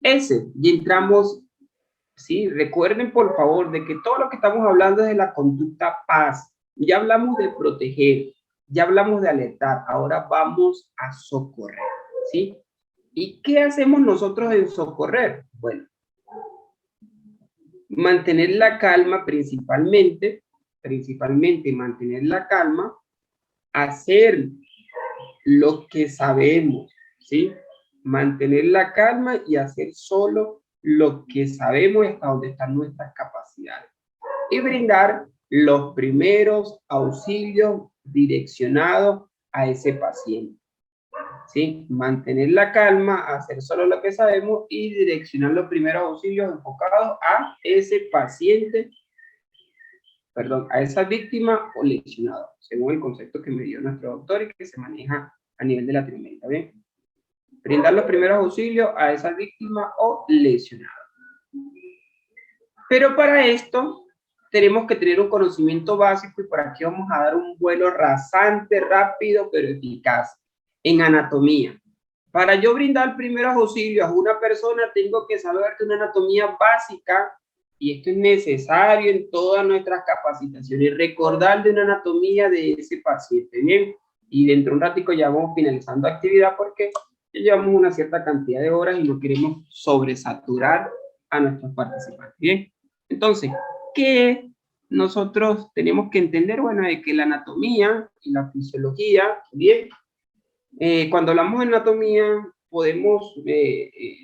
Y entramos, ¿sí? Recuerden, por favor, de que todo lo que estamos hablando es de la conducta paz. Ya hablamos de proteger, ya hablamos de alertar, ahora vamos a socorrer, ¿sí? ¿Y qué hacemos nosotros en socorrer? Bueno, mantener la calma principalmente mantener la calma, hacer lo que sabemos, ¿sí? Mantener la calma y hacer solo lo que sabemos hasta donde están nuestras capacidades. Y brindar los primeros auxilios direccionados a ese paciente, ¿sí? Mantener la calma, hacer solo lo que sabemos y direccionar los primeros auxilios enfocados a ese paciente, perdón, a esa víctima o lesionado, según el concepto que me dio nuestro doctor y que se maneja a nivel de Latinoamérica, ¿bien? Brindar los primeros auxilios a esa víctima o lesionado. Pero para esto tenemos que tener un conocimiento básico y por aquí vamos a dar un vuelo rasante, rápido, pero eficaz en anatomía. Para yo brindar primeros auxilios a una persona tengo que saber de una anatomía básica Y esto es necesario en todas nuestras capacitaciones, recordar de una anatomía de ese paciente, ¿bien? Y dentro de un ratico ya vamos finalizando actividad porque ya llevamos una cierta cantidad de horas y no queremos sobresaturar a nuestros participantes, ¿bien? Entonces, ¿qué nosotros tenemos que entender? Bueno, de que la anatomía y la fisiología, ¿bien? Cuando hablamos de anatomía, podemos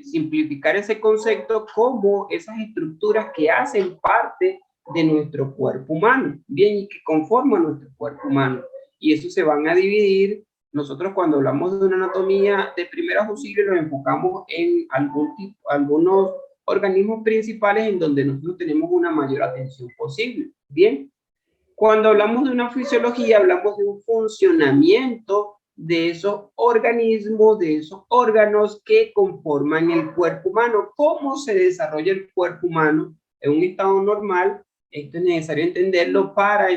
simplificar ese concepto como esas estructuras que hacen parte de nuestro cuerpo humano, bien, y que conforman nuestro cuerpo humano. Y eso se van a dividir. Nosotros cuando hablamos de una anatomía de primeros auxilios nos enfocamos en algunos organismos principales en donde nosotros tenemos una mayor atención posible, bien. Cuando hablamos de una fisiología, hablamos de un funcionamiento de esos organismos, de esos órganos que conforman el cuerpo humano. ¿Cómo se desarrolla el cuerpo humano en un estado normal? Esto es necesario entenderlo para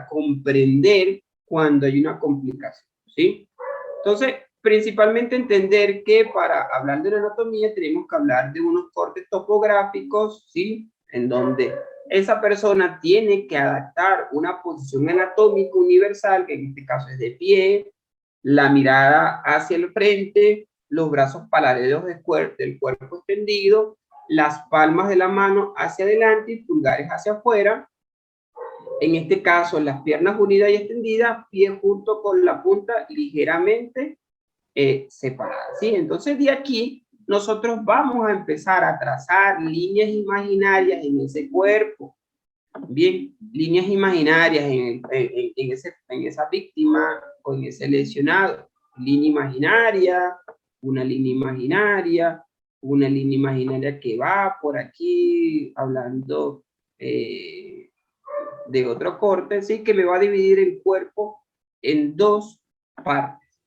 comprender cuando hay una complicación, ¿sí? Entonces, principalmente entender que para hablar de la anatomía tenemos que hablar de unos cortes topográficos, ¿sí? En donde esa persona tiene que adaptar una posición anatómica universal, que en este caso es de pie, la mirada hacia el frente, los brazos paralelos del cuerpo extendido, las palmas de la mano hacia adelante y pulgares hacia afuera. En este caso, las piernas unidas y extendidas, pie junto con la punta ligeramente separadas, ¿sí? Entonces, de aquí, nosotros vamos a empezar a trazar líneas imaginarias en ese cuerpo. Bien, líneas imaginarias en esa víctima o en ese lesionado. Línea imaginaria, una línea imaginaria, una línea imaginaria que va por aquí, hablando de otro corte, ¿sí? Que me va a dividir el cuerpo en dos partes,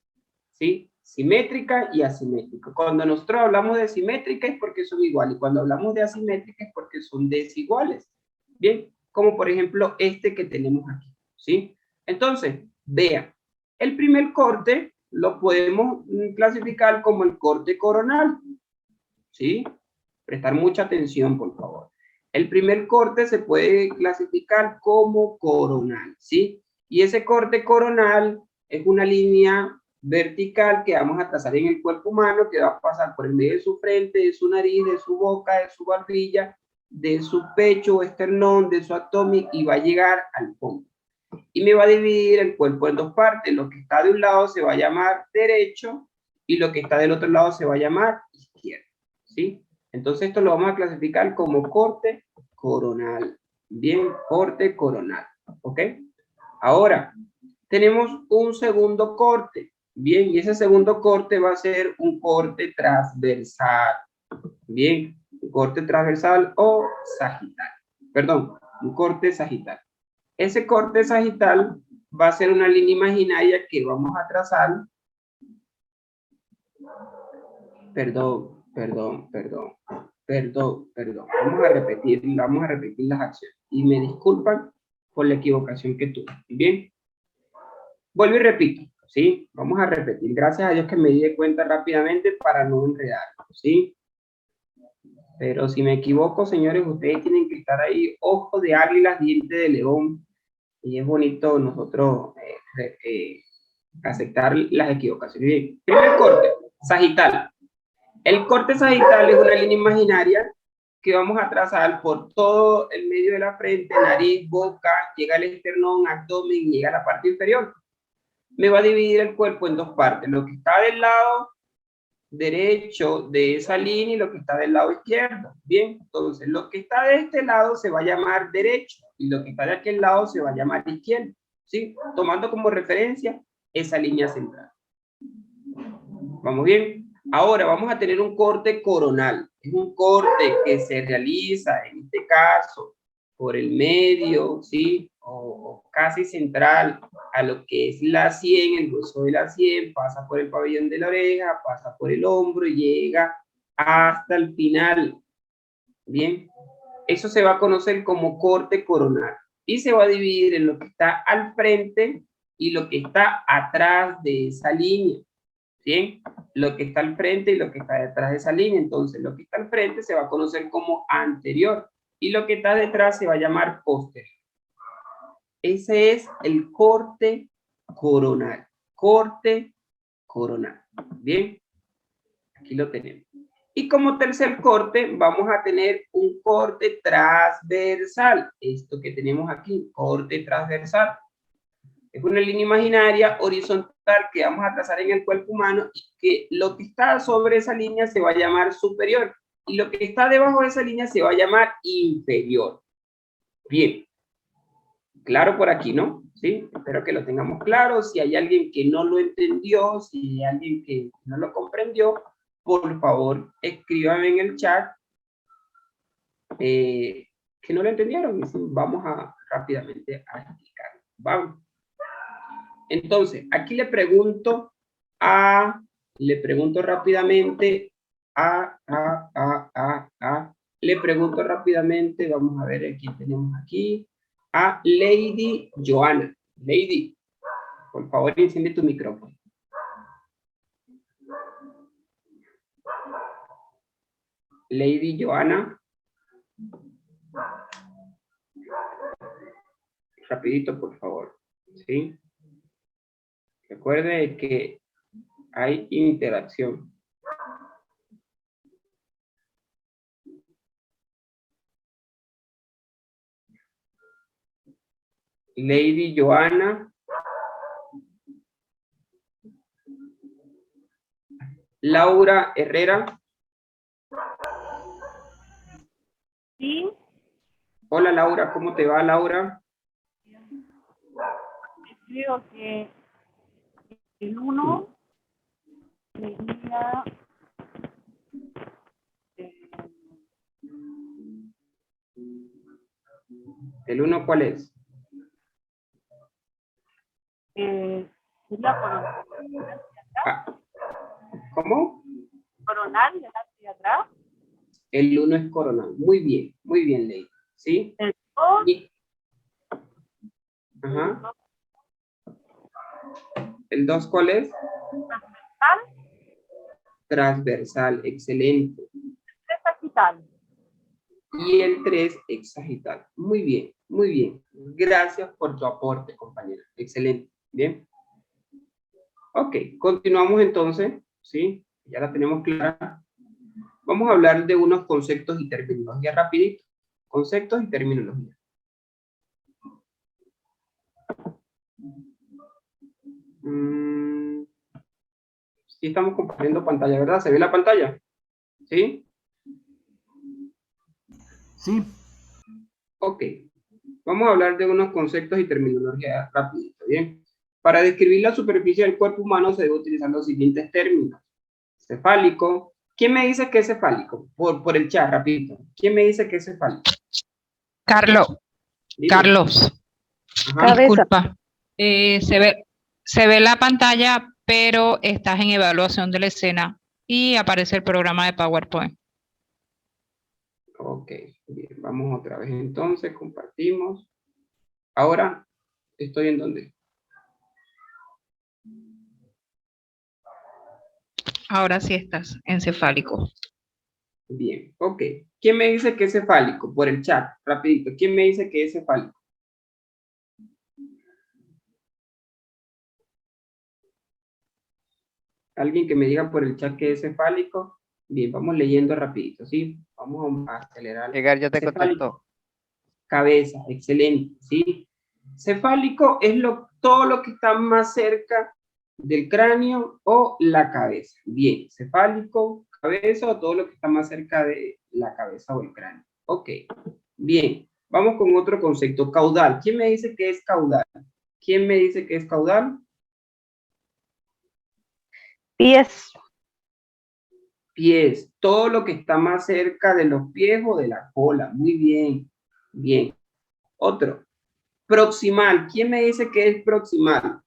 ¿sí? Simétrica y asimétrica. Cuando nosotros hablamos de simétrica es porque son iguales, y cuando hablamos de asimétrica es porque son desiguales. Bien, como por ejemplo este que tenemos aquí, ¿sí? Entonces, vean, el primer corte lo podemos clasificar como el corte coronal, ¿sí? Prestar mucha atención, por favor. El primer corte se puede clasificar como coronal, ¿sí? Y ese corte coronal es una línea vertical que vamos a trazar en el cuerpo humano, que va a pasar por el medio de su frente, de su nariz, de su boca, de su barbilla, de su pecho o esternón, de su abdomen, y va a llegar al fondo. Y me va a dividir el cuerpo en dos partes. Lo que está de un lado se va a llamar derecho y lo que está del otro lado se va a llamar izquierdo, ¿sí? Entonces esto lo vamos a clasificar como corte coronal. Bien, corte coronal, ¿ok? Ahora, tenemos un segundo corte. Bien, y ese segundo corte va a ser un corte transversal. Bien, un corte transversal o sagital. Perdón, un corte sagital. Ese corte sagital va a ser una línea imaginaria que vamos a trazar. Perdón. Vamos a repetir las acciones. Y me disculpan por la equivocación que tuve. Bien. Vuelvo y repito, ¿sí? Vamos a repetir. Gracias a Dios que me di de cuenta rápidamente para no enredar, ¿sí? Pero si me equivoco, señores, ustedes tienen que estar ahí, ojo de águila, diente de león. Y es bonito nosotros aceptar las equivocaciones. Bien. Primer corte, sagital. El corte sagital es una línea imaginaria que vamos a trazar por todo el medio de la frente, nariz, boca, llega al esternón, abdomen, llega a la parte inferior. Me va a dividir el cuerpo en dos partes, lo que está del lado derecho de esa línea y lo que está del lado izquierdo. Bien, entonces lo que está de este lado se va a llamar derecho y lo que está de aquel lado se va a llamar izquierdo, ¿sí? Tomando como referencia esa línea central. ¿Vamos bien? Ahora vamos a tener un corte coronal. Es un corte que se realiza, en este caso, por el medio, ¿sí? O casi central a lo que es la sien, el hueso de la sien, pasa por el pabellón de la oreja, pasa por el hombro y llega hasta el final. Bien, eso se va a conocer como corte coronal y se va a dividir en lo que está al frente y lo que está atrás de esa línea. Bien, lo que está al frente y lo que está detrás de esa línea. Entonces, lo que está al frente se va a conocer como anterior y lo que está detrás se va a llamar posterior. Ese es el corte coronal. Corte coronal. Bien, aquí lo tenemos. Y como tercer corte vamos a tener un corte transversal. Esto que tenemos aquí, corte transversal. Es una línea imaginaria horizontal que vamos a trazar en el cuerpo humano y que lo que está sobre esa línea se va a llamar superior y lo que está debajo de esa línea se va a llamar inferior. Bien. Claro por aquí, ¿no? Sí, espero que lo tengamos claro. Si hay alguien que no lo entendió, si hay alguien que no lo comprendió, por favor, escríbame en el chat que no lo entendieron. Y vamos a rápidamente a explicar. Vamos. Entonces, aquí le pregunto rápidamente le pregunto rápidamente, vamos a ver aquí tenemos aquí, a Lady Joana. Lady, por favor, enciende tu micrófono. Lady Joana. Rapidito, por favor. ¿Sí? Recuerde que hay interacción. Lady Joana. Laura Herrera. Sí. Hola Laura, ¿cómo te va Laura? Creo que el 1 sería ¿El 1 cuál es? sería coronal. ¿Cómo? Coronal, delante y atrás. El 1 es coronal. Muy bien, Lady. ¿Sí? El 2. Ajá. ¿El 2 cuál es? Transversal. Transversal, excelente. 3 sagital. Y el 3 hexagital. Muy bien, muy bien. Gracias por tu aporte, compañera. Excelente. Bien. Ok, continuamos entonces. ¿Sí? Ya la tenemos clara. Vamos a hablar de unos conceptos y terminología rapidito. Conceptos y terminología. Sí estamos compartiendo pantalla, ¿verdad? ¿Se ve la pantalla? ¿Sí? Sí. Ok. Vamos a hablar de unos conceptos y terminología rapidito, ¿bien? Para describir la superficie del cuerpo humano se debe utilizar los siguientes términos. Cefálico. ¿Quién me dice que es cefálico? Por el chat, rapidito. ¿Quién me dice que es cefálico? Carlos. Ajá. Disculpa. Se ve la pantalla, pero estás en evaluación de la escena y aparece el programa de PowerPoint. Ok, bien, vamos otra vez entonces, compartimos. Ahora, ¿estoy en dónde? Ahora sí estás en cefálico. Bien, ok. ¿Quién me dice que es cefálico? Por el chat, rapidito. ¿Quién me dice que es cefálico? ¿Alguien que me diga por el chat que es cefálico? Bien, vamos leyendo rapidito, ¿sí? Vamos a acelerar. Edgar ya te Cefálico. contestó. Cabeza, excelente, ¿sí? Cefálico es todo lo que está más cerca del cráneo o la cabeza. Bien, cefálico, cabeza o todo lo que está más cerca de la cabeza o el cráneo. Ok, bien. Vamos con otro concepto, caudal. ¿Quién me dice que es caudal? ¿Quién me dice que es caudal? Pies. Pies, todo lo que está más cerca de los pies o de la cola. Muy bien, bien. Otro, proximal. ¿Quién me dice que es proximal?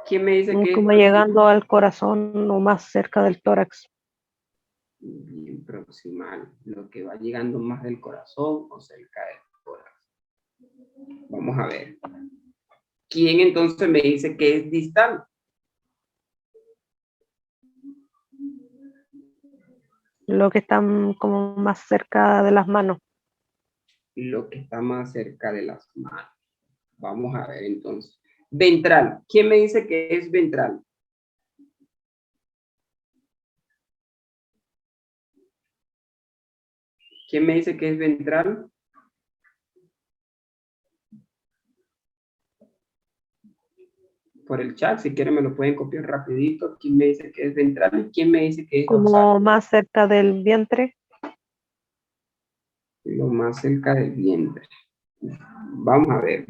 ¿Quién me dice que es Como llegando al corazón o más cerca del tórax. bien proximal? Lo que va llegando más del corazón o cerca del tórax. Vamos a ver. ¿Quién entonces me dice que es distal? Lo que está como más cerca de las manos. Lo que está más cerca de las manos. Vamos a ver entonces. Ventral. ¿Quién me dice que es ventral? ¿Quién me dice que es ventral? Por el chat, si quieren me lo pueden copiar rapidito. ¿Quién me dice que es ventral y quién me dice que es dorsal? Como más cerca del vientre. Lo más cerca del vientre. Vamos a ver.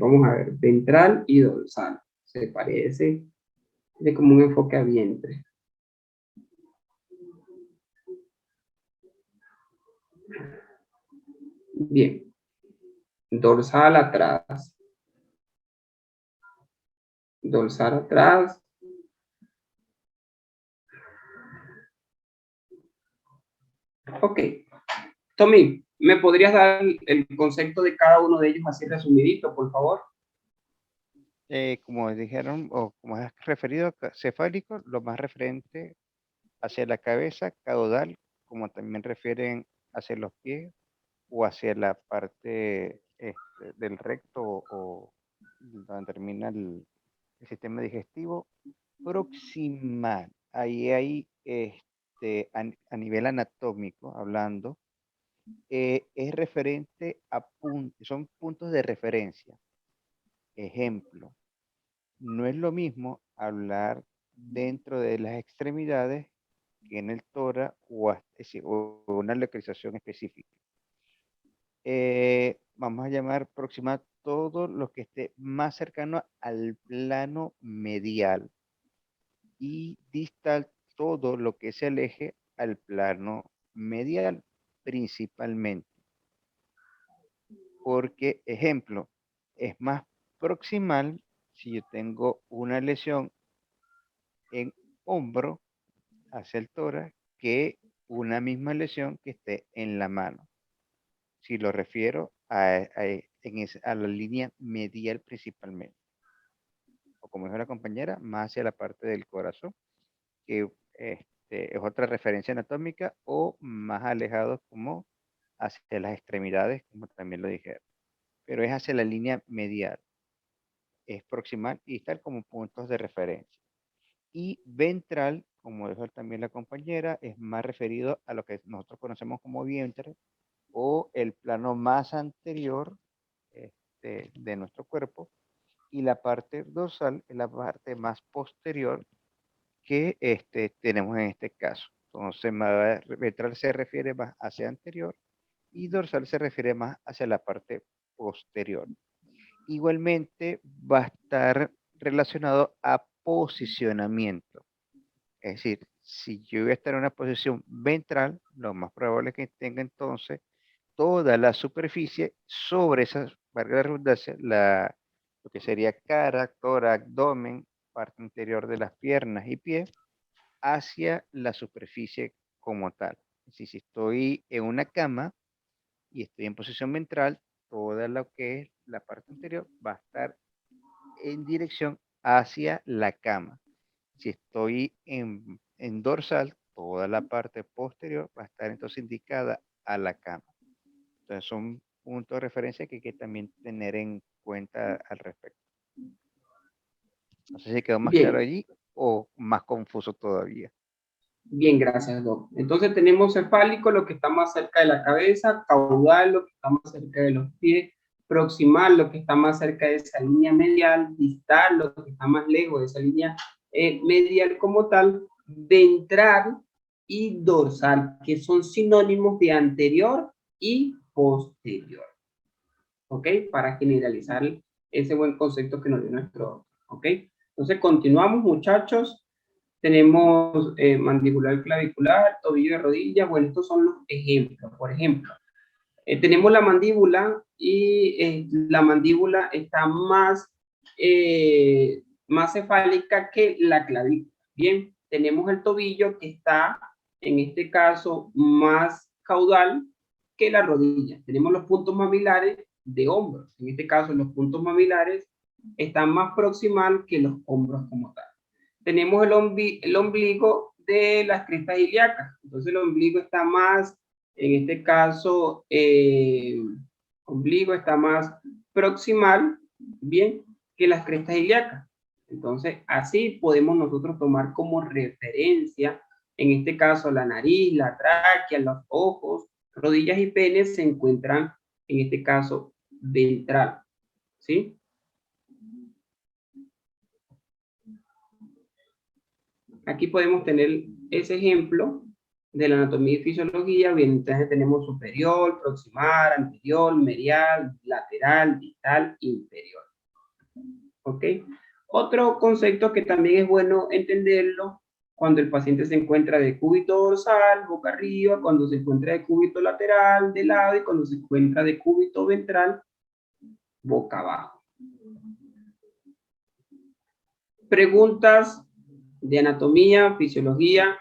Ventral y dorsal. Se parece. Tiene como un enfoque a vientre. Bien. Dorsal atrás. Dorsal atrás. Ok. Tommy, ¿me podrías dar el concepto de cada uno de ellos así resumidito, por favor? Como dijeron, o como has referido, cefálico, lo más referente hacia la cabeza, caudal, como también refieren hacia los pies o hacia la parte del recto o donde termina el sistema digestivo. Proximal, ahí hay a nivel anatómico hablando, es referente a puntos, son puntos de referencia. Ejemplo, no es lo mismo hablar dentro de las extremidades que en el tórax o una localización específica. Vamos a llamar proximal todo lo que esté más cercano al plano medial y distal todo lo que se aleje al plano medial principalmente. Porque, ejemplo, es más proximal si yo tengo una lesión en hombro hacia el tórax que una misma lesión que esté en la mano. Si lo refiero a la línea medial principalmente. O como dijo la compañera, más hacia la parte del corazón, que es otra referencia anatómica, o más alejados como hacia las extremidades, como también lo dijeron. Pero es hacia la línea medial. Es proximal y distal como puntos de referencia. Y ventral, como dijo también la compañera, es más referido a lo que nosotros conocemos como vientre o el plano más anterior de nuestro cuerpo, y la parte dorsal es la parte más posterior que tenemos en este caso. Entonces, ventral se refiere más hacia anterior y dorsal se refiere más hacia la parte posterior. Igualmente va a estar relacionado a posicionamiento. Es decir, si yo voy a estar en una posición ventral, lo más probable es que tenga entonces toda la superficie sobre esa, valga la redundancia, lo que sería cara, tórax, abdomen, parte interior de las piernas y pies, hacia la superficie como tal. Si estoy en una cama y estoy en posición ventral, toda lo que es la parte interior va a estar en dirección hacia la cama. Si estoy en dorsal, toda la parte posterior va a estar entonces indicada a la cama. Entonces son puntos de referencia que hay que también tener en cuenta al respecto. No sé si quedó más claro allí o más confuso todavía. Bien, gracias, Doc. Entonces tenemos cefálico, lo que está más cerca de la cabeza, caudal, lo que está más cerca de los pies, proximal, lo que está más cerca de esa línea medial, distal, lo que está más lejos de esa línea medial como tal, ventral y dorsal, que son sinónimos de anterior y posterior. ¿Ok? Para generalizar ese buen concepto que nos dio nuestro doctor. ¿Ok? Entonces continuamos, muchachos. Tenemos mandibular clavicular, tobillo de rodilla. Bueno, estos son los ejemplos. Por ejemplo, tenemos la mandíbula y la mandíbula está más cefálica que la clavícula. Bien, tenemos el tobillo que está, en este caso, más caudal que la rodilla. Tenemos los puntos mamilares de hombros. En este caso, los puntos mamilares están más proximal que los hombros como tal. Tenemos el ombligo de las crestas ilíacas. Entonces el ombligo está más, en este caso, ombligo está más proximal, bien, que las crestas ilíacas. Entonces así podemos nosotros tomar como referencia, en este caso, la nariz, la tráquea, los ojos, rodillas y penes se encuentran, en este caso, ventral, ¿sí? Aquí podemos tener ese ejemplo de la anatomía y fisiología. Bien, entonces tenemos superior, proximal, anterior, medial, lateral, distal, inferior. ¿Ok? Otro concepto que también es bueno entenderlo, cuando el paciente se encuentra de cúbito dorsal, boca arriba, cuando se encuentra de cúbito lateral, de lado, y cuando se encuentra de cúbito ventral, boca abajo. Preguntas de anatomía, fisiología.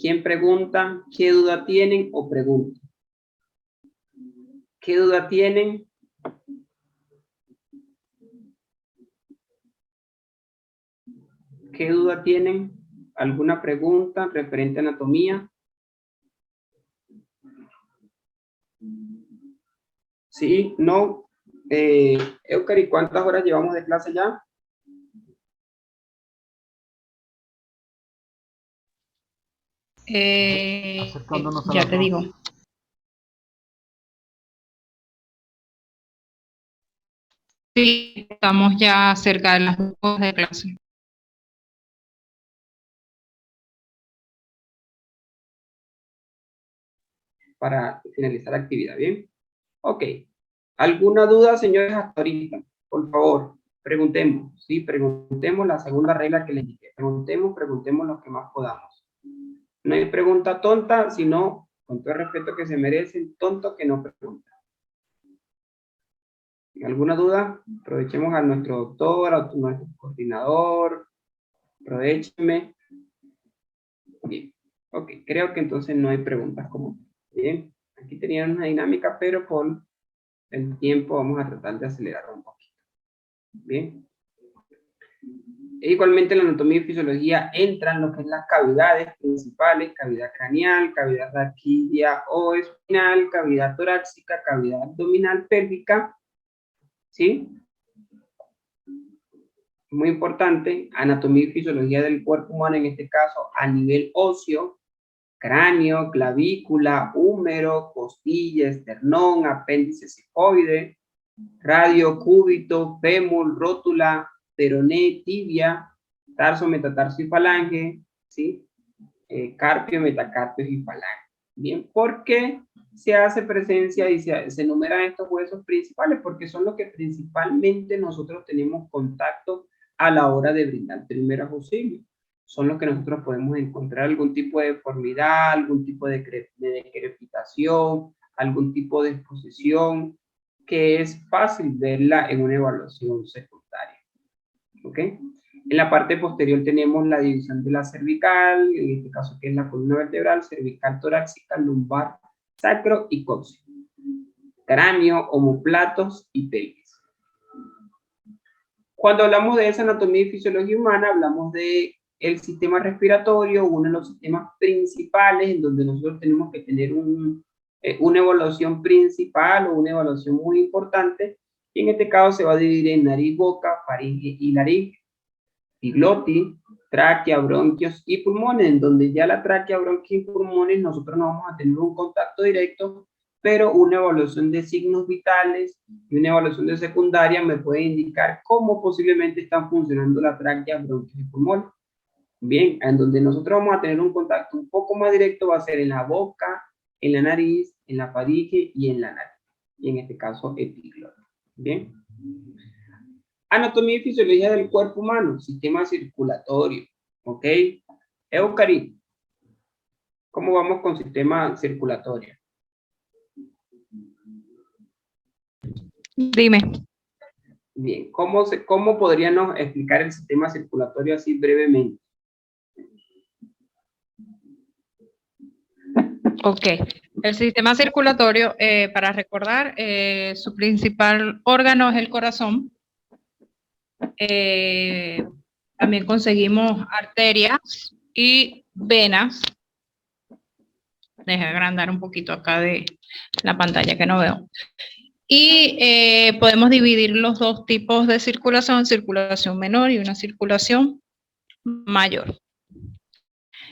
¿Quién pregunta? ¿Qué duda tienen o preguntan? ¿Qué duda tienen? ¿Qué duda tienen? ¿Alguna pregunta referente a anatomía? ¿Sí? ¿No? Eucari, ¿cuántas horas llevamos de clase ya? Acercándonos a Ya las te 2. digo. Sí, estamos ya cerca de las 2 horas de clase. Para finalizar la actividad, ¿bien? Ok. ¿Alguna duda, señores, hasta ahorita? Por favor, preguntemos, ¿sí? Preguntemos la segunda regla que les dije. Preguntemos lo que más podamos. No hay pregunta tonta, sino, con todo el respeto que se merecen, tonto que no pregunta. ¿Alguna duda? Aprovechemos a nuestro doctor, a nuestro coordinador. Aprovechenme. Bien. Ok, creo que entonces no hay preguntas como. Bien. Aquí tenían una dinámica, pero por el tiempo vamos a tratar de acelerar un poquito. Bien. E igualmente en la anatomía y fisiología entran lo que es las cavidades principales: cavidad craneal, cavidad raquídea o espinal, cavidad torácica, cavidad abdominal, pélvica, ¿sí? Muy importante, anatomía y fisiología del cuerpo humano, en este caso a nivel óseo: cráneo, clavícula, húmero, costilla, esternón, apéndice cifoide, radio, cúbito, fémur, rótula, peroné, tibia, tarso, metatarso y falange, ¿sí? Carpio, metacarpio y falange. Bien, ¿por qué se hace presencia y se enumeran estos huesos principales? Porque son los que principalmente nosotros tenemos contacto a la hora de brindar primeros auxilios. Son los que nosotros podemos encontrar algún tipo de deformidad, algún tipo de decrepitación, algún tipo de exposición, que es fácil verla en una evaluación secundaria. ¿Ok? En la parte posterior tenemos la división de la cervical, en este caso que es la columna vertebral, cervical, torácica, lumbar, sacro y coxis. Cráneo, omóplatos y pelvis. Cuando hablamos de esa anatomía y fisiología humana, hablamos de el sistema respiratorio, uno de los sistemas principales en donde nosotros tenemos que tener una evaluación principal o una evaluación muy importante. Y en este caso se va a dividir en nariz, boca, faringe y laringe, y glotis, tráquea, bronquios y pulmones, en donde ya la tráquea, bronquios y pulmones nosotros no vamos a tener un contacto directo, pero una evaluación de signos vitales y una evaluación de secundaria me puede indicar cómo posiblemente están funcionando la tráquea, bronquios y pulmones. Bien, en donde nosotros vamos a tener un contacto un poco más directo va a ser en la boca, en la nariz, en la faringe y en la nariz. Y en este caso, epiglotis. Bien. Anatomía y fisiología del cuerpo humano, sistema circulatorio. ¿Ok? Eucari, ¿cómo vamos con sistema circulatorio? Dime. Bien, ¿cómo podríamos explicar el sistema circulatorio así brevemente? Ok. El sistema circulatorio, para recordar, su principal órgano es el corazón. También conseguimos arterias y venas. Deja agrandar un poquito acá de la pantalla que no veo. Y podemos dividir los dos tipos de circulación menor y una circulación mayor.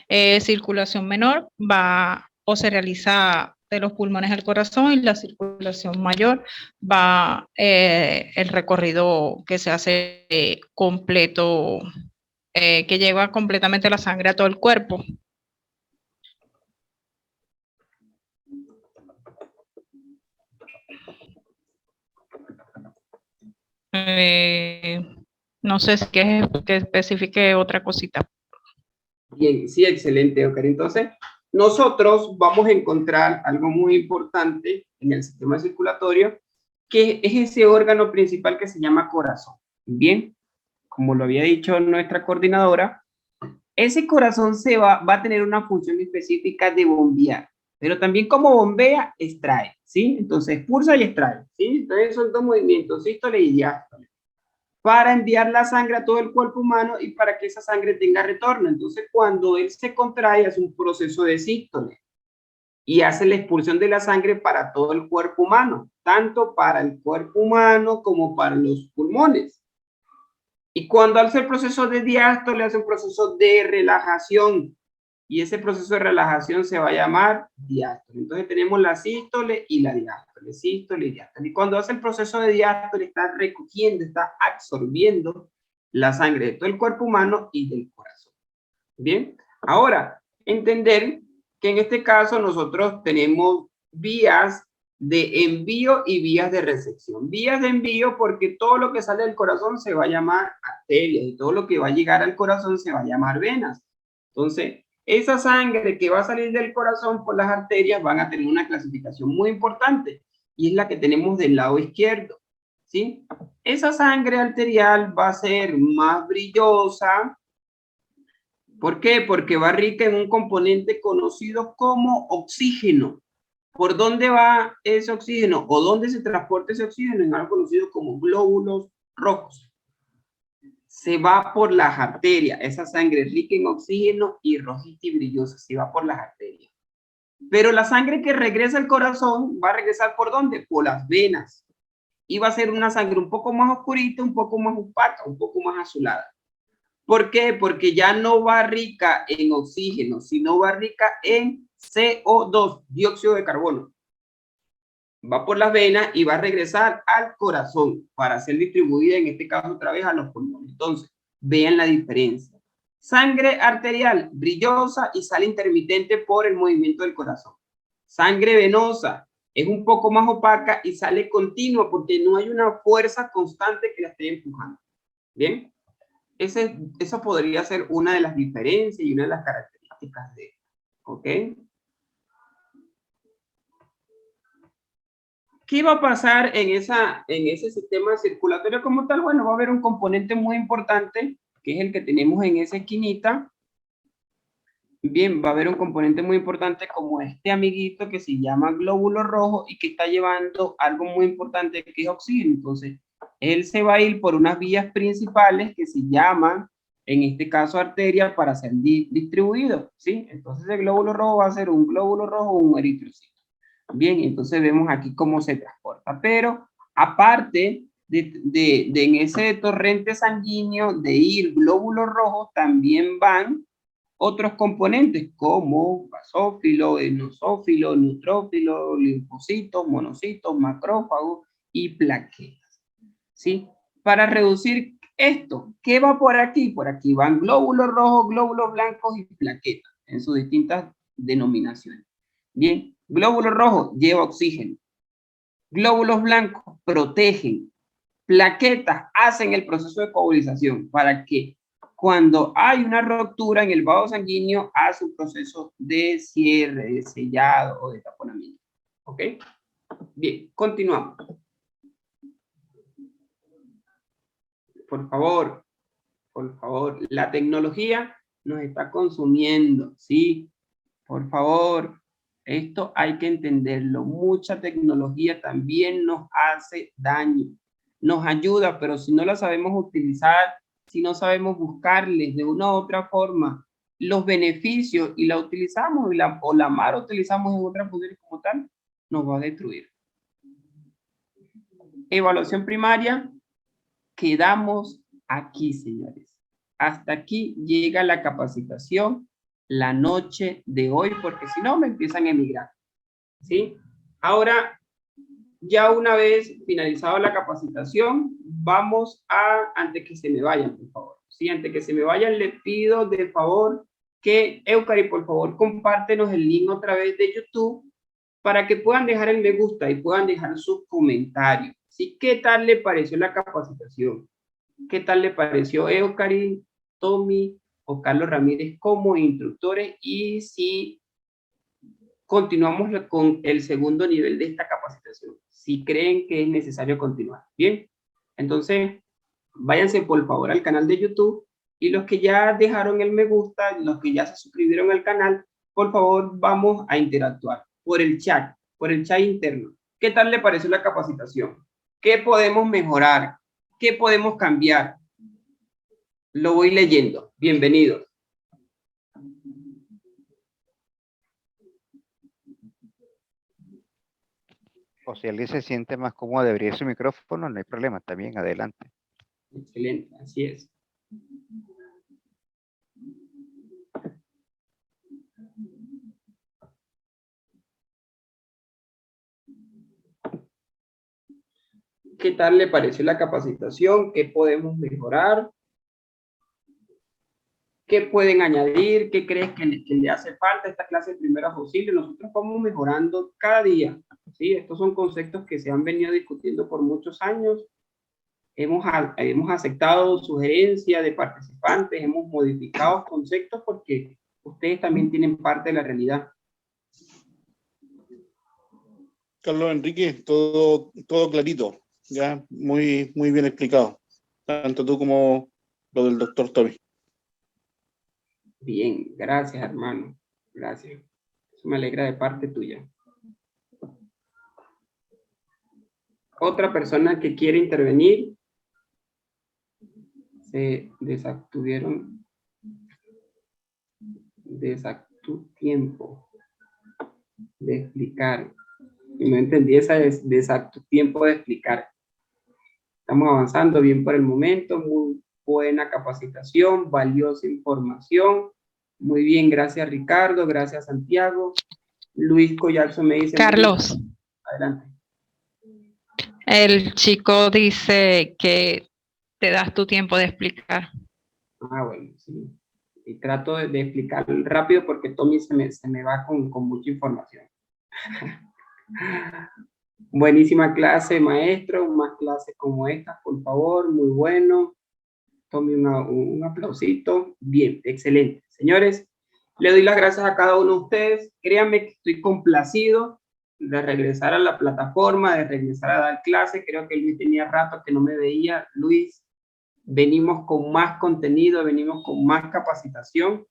Circulación menor va o se realiza de los pulmones al corazón, y la circulación mayor va el recorrido que se hace completo, que lleva completamente la sangre a todo el cuerpo. No sé si quieres que especifique otra cosita. Bien, sí, excelente, Oscar. Entonces, nosotros vamos a encontrar algo muy importante en el sistema circulatorio, que es ese órgano principal que se llama corazón. Bien, como lo había dicho nuestra coordinadora, ese corazón va a tener una función específica de bombear, pero también como bombea, extrae, ¿sí? Entonces, expulsa y extrae, ¿sí? Entonces, son dos movimientos, sístole y diástole, para enviar la sangre a todo el cuerpo humano y para que esa sangre tenga retorno. Entonces, cuando él se contrae, hace un proceso de sístole y hace la expulsión de la sangre para todo el cuerpo humano, tanto para el cuerpo humano como para los pulmones. Y cuando hace el proceso de diástole, hace un proceso de relajación, y ese proceso de relajación se va a llamar diástole. Entonces tenemos la sístole y la diástole, sístole y diástole. Y cuando hace el proceso de diástole, está recogiendo, está absorbiendo la sangre de todo el cuerpo humano y del corazón. Bien, ahora, entender que en este caso nosotros tenemos vías de envío y vías de recepción. Vías de envío porque todo lo que sale del corazón se va a llamar arterias, y todo lo que va a llegar al corazón se va a llamar venas. Entonces, esa sangre que va a salir del corazón por las arterias van a tener una clasificación muy importante, y es la que tenemos del lado izquierdo, ¿sí? Esa sangre arterial va a ser más brillosa. ¿Por qué? Porque va rica en un componente conocido como oxígeno. ¿Por dónde va ese oxígeno o dónde se transporta ese oxígeno? En algo conocido como glóbulos rojos. Se va por las arterias. Esa sangre rica en oxígeno y rojita y brillosa se va por las arterias. Pero la sangre que regresa al corazón va a regresar ¿por dónde? Por las venas. Y va a ser una sangre un poco más oscurita, un poco más opaca, un poco más azulada. ¿Por qué? Porque ya no va rica en oxígeno, sino va rica en CO2, dióxido de carbono. Va por las venas y va a regresar al corazón para ser distribuida, en este caso otra vez, a los pulmones. Entonces, vean la diferencia. Sangre arterial brillosa y sale intermitente por el movimiento del corazón. Sangre venosa es un poco más opaca y sale continua porque no hay una fuerza constante que la esté empujando. ¿Bien? Eso podría ser una de las diferencias y una de las características de, ¿ok? ¿Qué va a pasar en ese sistema circulatorio como tal? Bueno, va a haber un componente muy importante, que es el que tenemos en esa esquinita. Bien, va a haber un componente muy importante como este amiguito que se llama glóbulo rojo y que está llevando algo muy importante que es oxígeno. Entonces, él se va a ir por unas vías principales que se llaman, en este caso, arteria, para ser distribuido, ¿sí? Entonces, el glóbulo rojo va a ser un glóbulo rojo o un eritrocito. Bien, entonces vemos aquí cómo se transporta. Pero, aparte de en ese torrente sanguíneo de ir glóbulos rojos, también van otros componentes como basófilo, eosófilo, neutrófilo, linfocitos, monocitos, macrófagos y plaquetas, ¿sí? Para reducir esto, ¿qué va por aquí? Por aquí van glóbulos rojos, glóbulos blancos y plaquetas en sus distintas denominaciones. Bien, glóbulos rojos lleva oxígeno, glóbulos blancos protegen, plaquetas hacen el proceso de coagulación para que cuando hay una ruptura en el vaso sanguíneo hace un proceso de cierre, de sellado o de taponamiento. ¿Ok? Bien, continuamos. Por favor, la tecnología nos está consumiendo, ¿sí? Por favor, esto hay que entenderlo. Mucha tecnología también nos hace daño. Nos ayuda, pero si no la sabemos utilizar, si no sabemos buscarles de una u otra forma los beneficios y la utilizamos o la mal utilizamos en otras funciones como tal, nos va a destruir. Evaluación primaria, quedamos aquí, señores. Hasta aquí llega la capacitación la noche de hoy, porque si no me empiezan a emigrar, ¿sí? Ahora, ya una vez finalizada la capacitación, vamos a, antes que se me vayan, por favor, ¿sí? Antes que se me vayan, le pido de favor que, Eucari, por favor, compártenos el link otra vez de YouTube para que puedan dejar el me gusta y puedan dejar sus comentarios. ¿Sí? ¿Qué tal le pareció la capacitación? ¿Qué tal le pareció Eucari, Tommy o Carlos Ramírez como instructores? Y si continuamos con el segundo nivel de esta capacitación, si creen que es necesario continuar. Bien, entonces váyanse por favor al canal de YouTube y los que ya dejaron el me gusta, los que ya se suscribieron al canal, por favor vamos a interactuar por el chat interno. ¿Qué tal le pareció la capacitación? ¿Qué podemos mejorar? ¿Qué podemos cambiar? Lo voy leyendo. Bienvenidos. O si alguien se siente más cómodo de abrir su micrófono, no hay problema, también adelante. Excelente, así es. ¿Qué tal le pareció la capacitación? ¿Qué podemos mejorar? ¿Qué pueden añadir? ¿Qué crees que le hace falta a esta clase de primeros auxilios? Nosotros vamos mejorando cada día, ¿sí? Estos son conceptos que se han venido discutiendo por muchos años. Hemos aceptado sugerencias de participantes, hemos modificado conceptos porque ustedes también tienen parte de la realidad. Carlos Enrique, todo clarito, ya muy bien explicado, tanto tú como lo del doctor Tommy. Bien, gracias hermano, gracias. Eso me alegra de parte tuya. Otra persona que quiere intervenir. Se desactivaron. Tiempo de explicar. Y no entendí esa tiempo de explicar. Estamos avanzando bien por el momento, muy buena capacitación, valiosa información. Muy bien, gracias Ricardo, gracias Santiago. Luis Collarzo me dice... Carlos. Adelante. El chico dice que te das tu tiempo de explicar. Ah, bueno, sí. Y trato de explicar rápido porque Tommy se me va con mucha información. Buenísima clase, maestro. Más clases como esta, por favor. Muy bueno. Tommy, un aplausito. Bien, excelente. Señores, le doy las gracias a cada uno de ustedes. Créanme que estoy complacido de regresar a la plataforma, de regresar a dar clases. Creo que Luis tenía rato que no me veía. Luis, venimos con más contenido, venimos con más capacitación.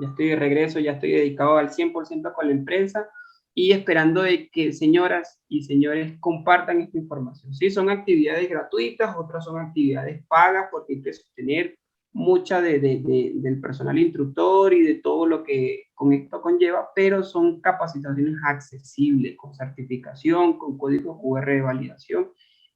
Ya estoy de regreso, ya estoy dedicado al 100% con la empresa y esperando de que señoras y señores compartan esta información. Sí, son actividades gratuitas, otras son actividades pagas porque hay que sostener mucha del personal instructor y de todo lo que con esto conlleva, pero son capacitaciones accesibles, con certificación, con código QR de validación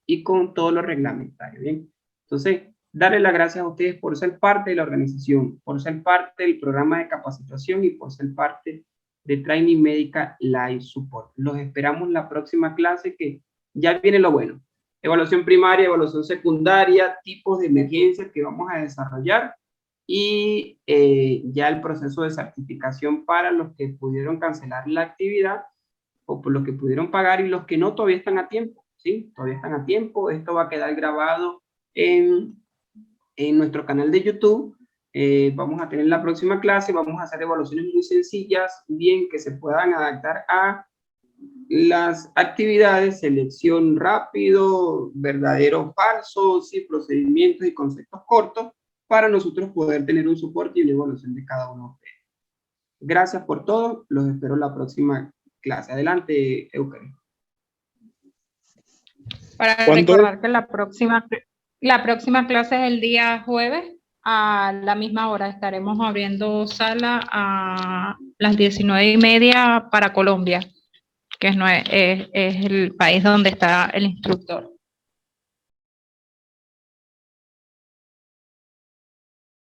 y con todo lo reglamentario. Bien, entonces, darle las gracias a ustedes por ser parte de la organización, por ser parte del programa de capacitación y por ser parte de Training Medical Live Support. Los esperamos en la próxima clase que ya viene lo bueno. Evaluación primaria, evaluación secundaria, tipos de emergencias que vamos a desarrollar y ya el proceso de certificación para los que pudieron cancelar la actividad o por los que pudieron pagar y los que no todavía están a tiempo, ¿sí? Todavía están a tiempo. Esto va a quedar grabado en nuestro canal de YouTube. Vamos a tener la próxima clase, vamos a hacer evaluaciones muy sencillas, bien que se puedan adaptar a las actividades, selección rápido, verdadero o falso, sí, procedimientos y conceptos cortos, para nosotros poder tener un soporte y una evaluación de cada uno de ustedes. Gracias por todo, los espero en la próxima clase. Adelante, Eucari. Para recordar que la próxima clase es el día jueves a la misma hora. Estaremos abriendo sala a las 19:30 para Colombia, que es el país donde está el instructor.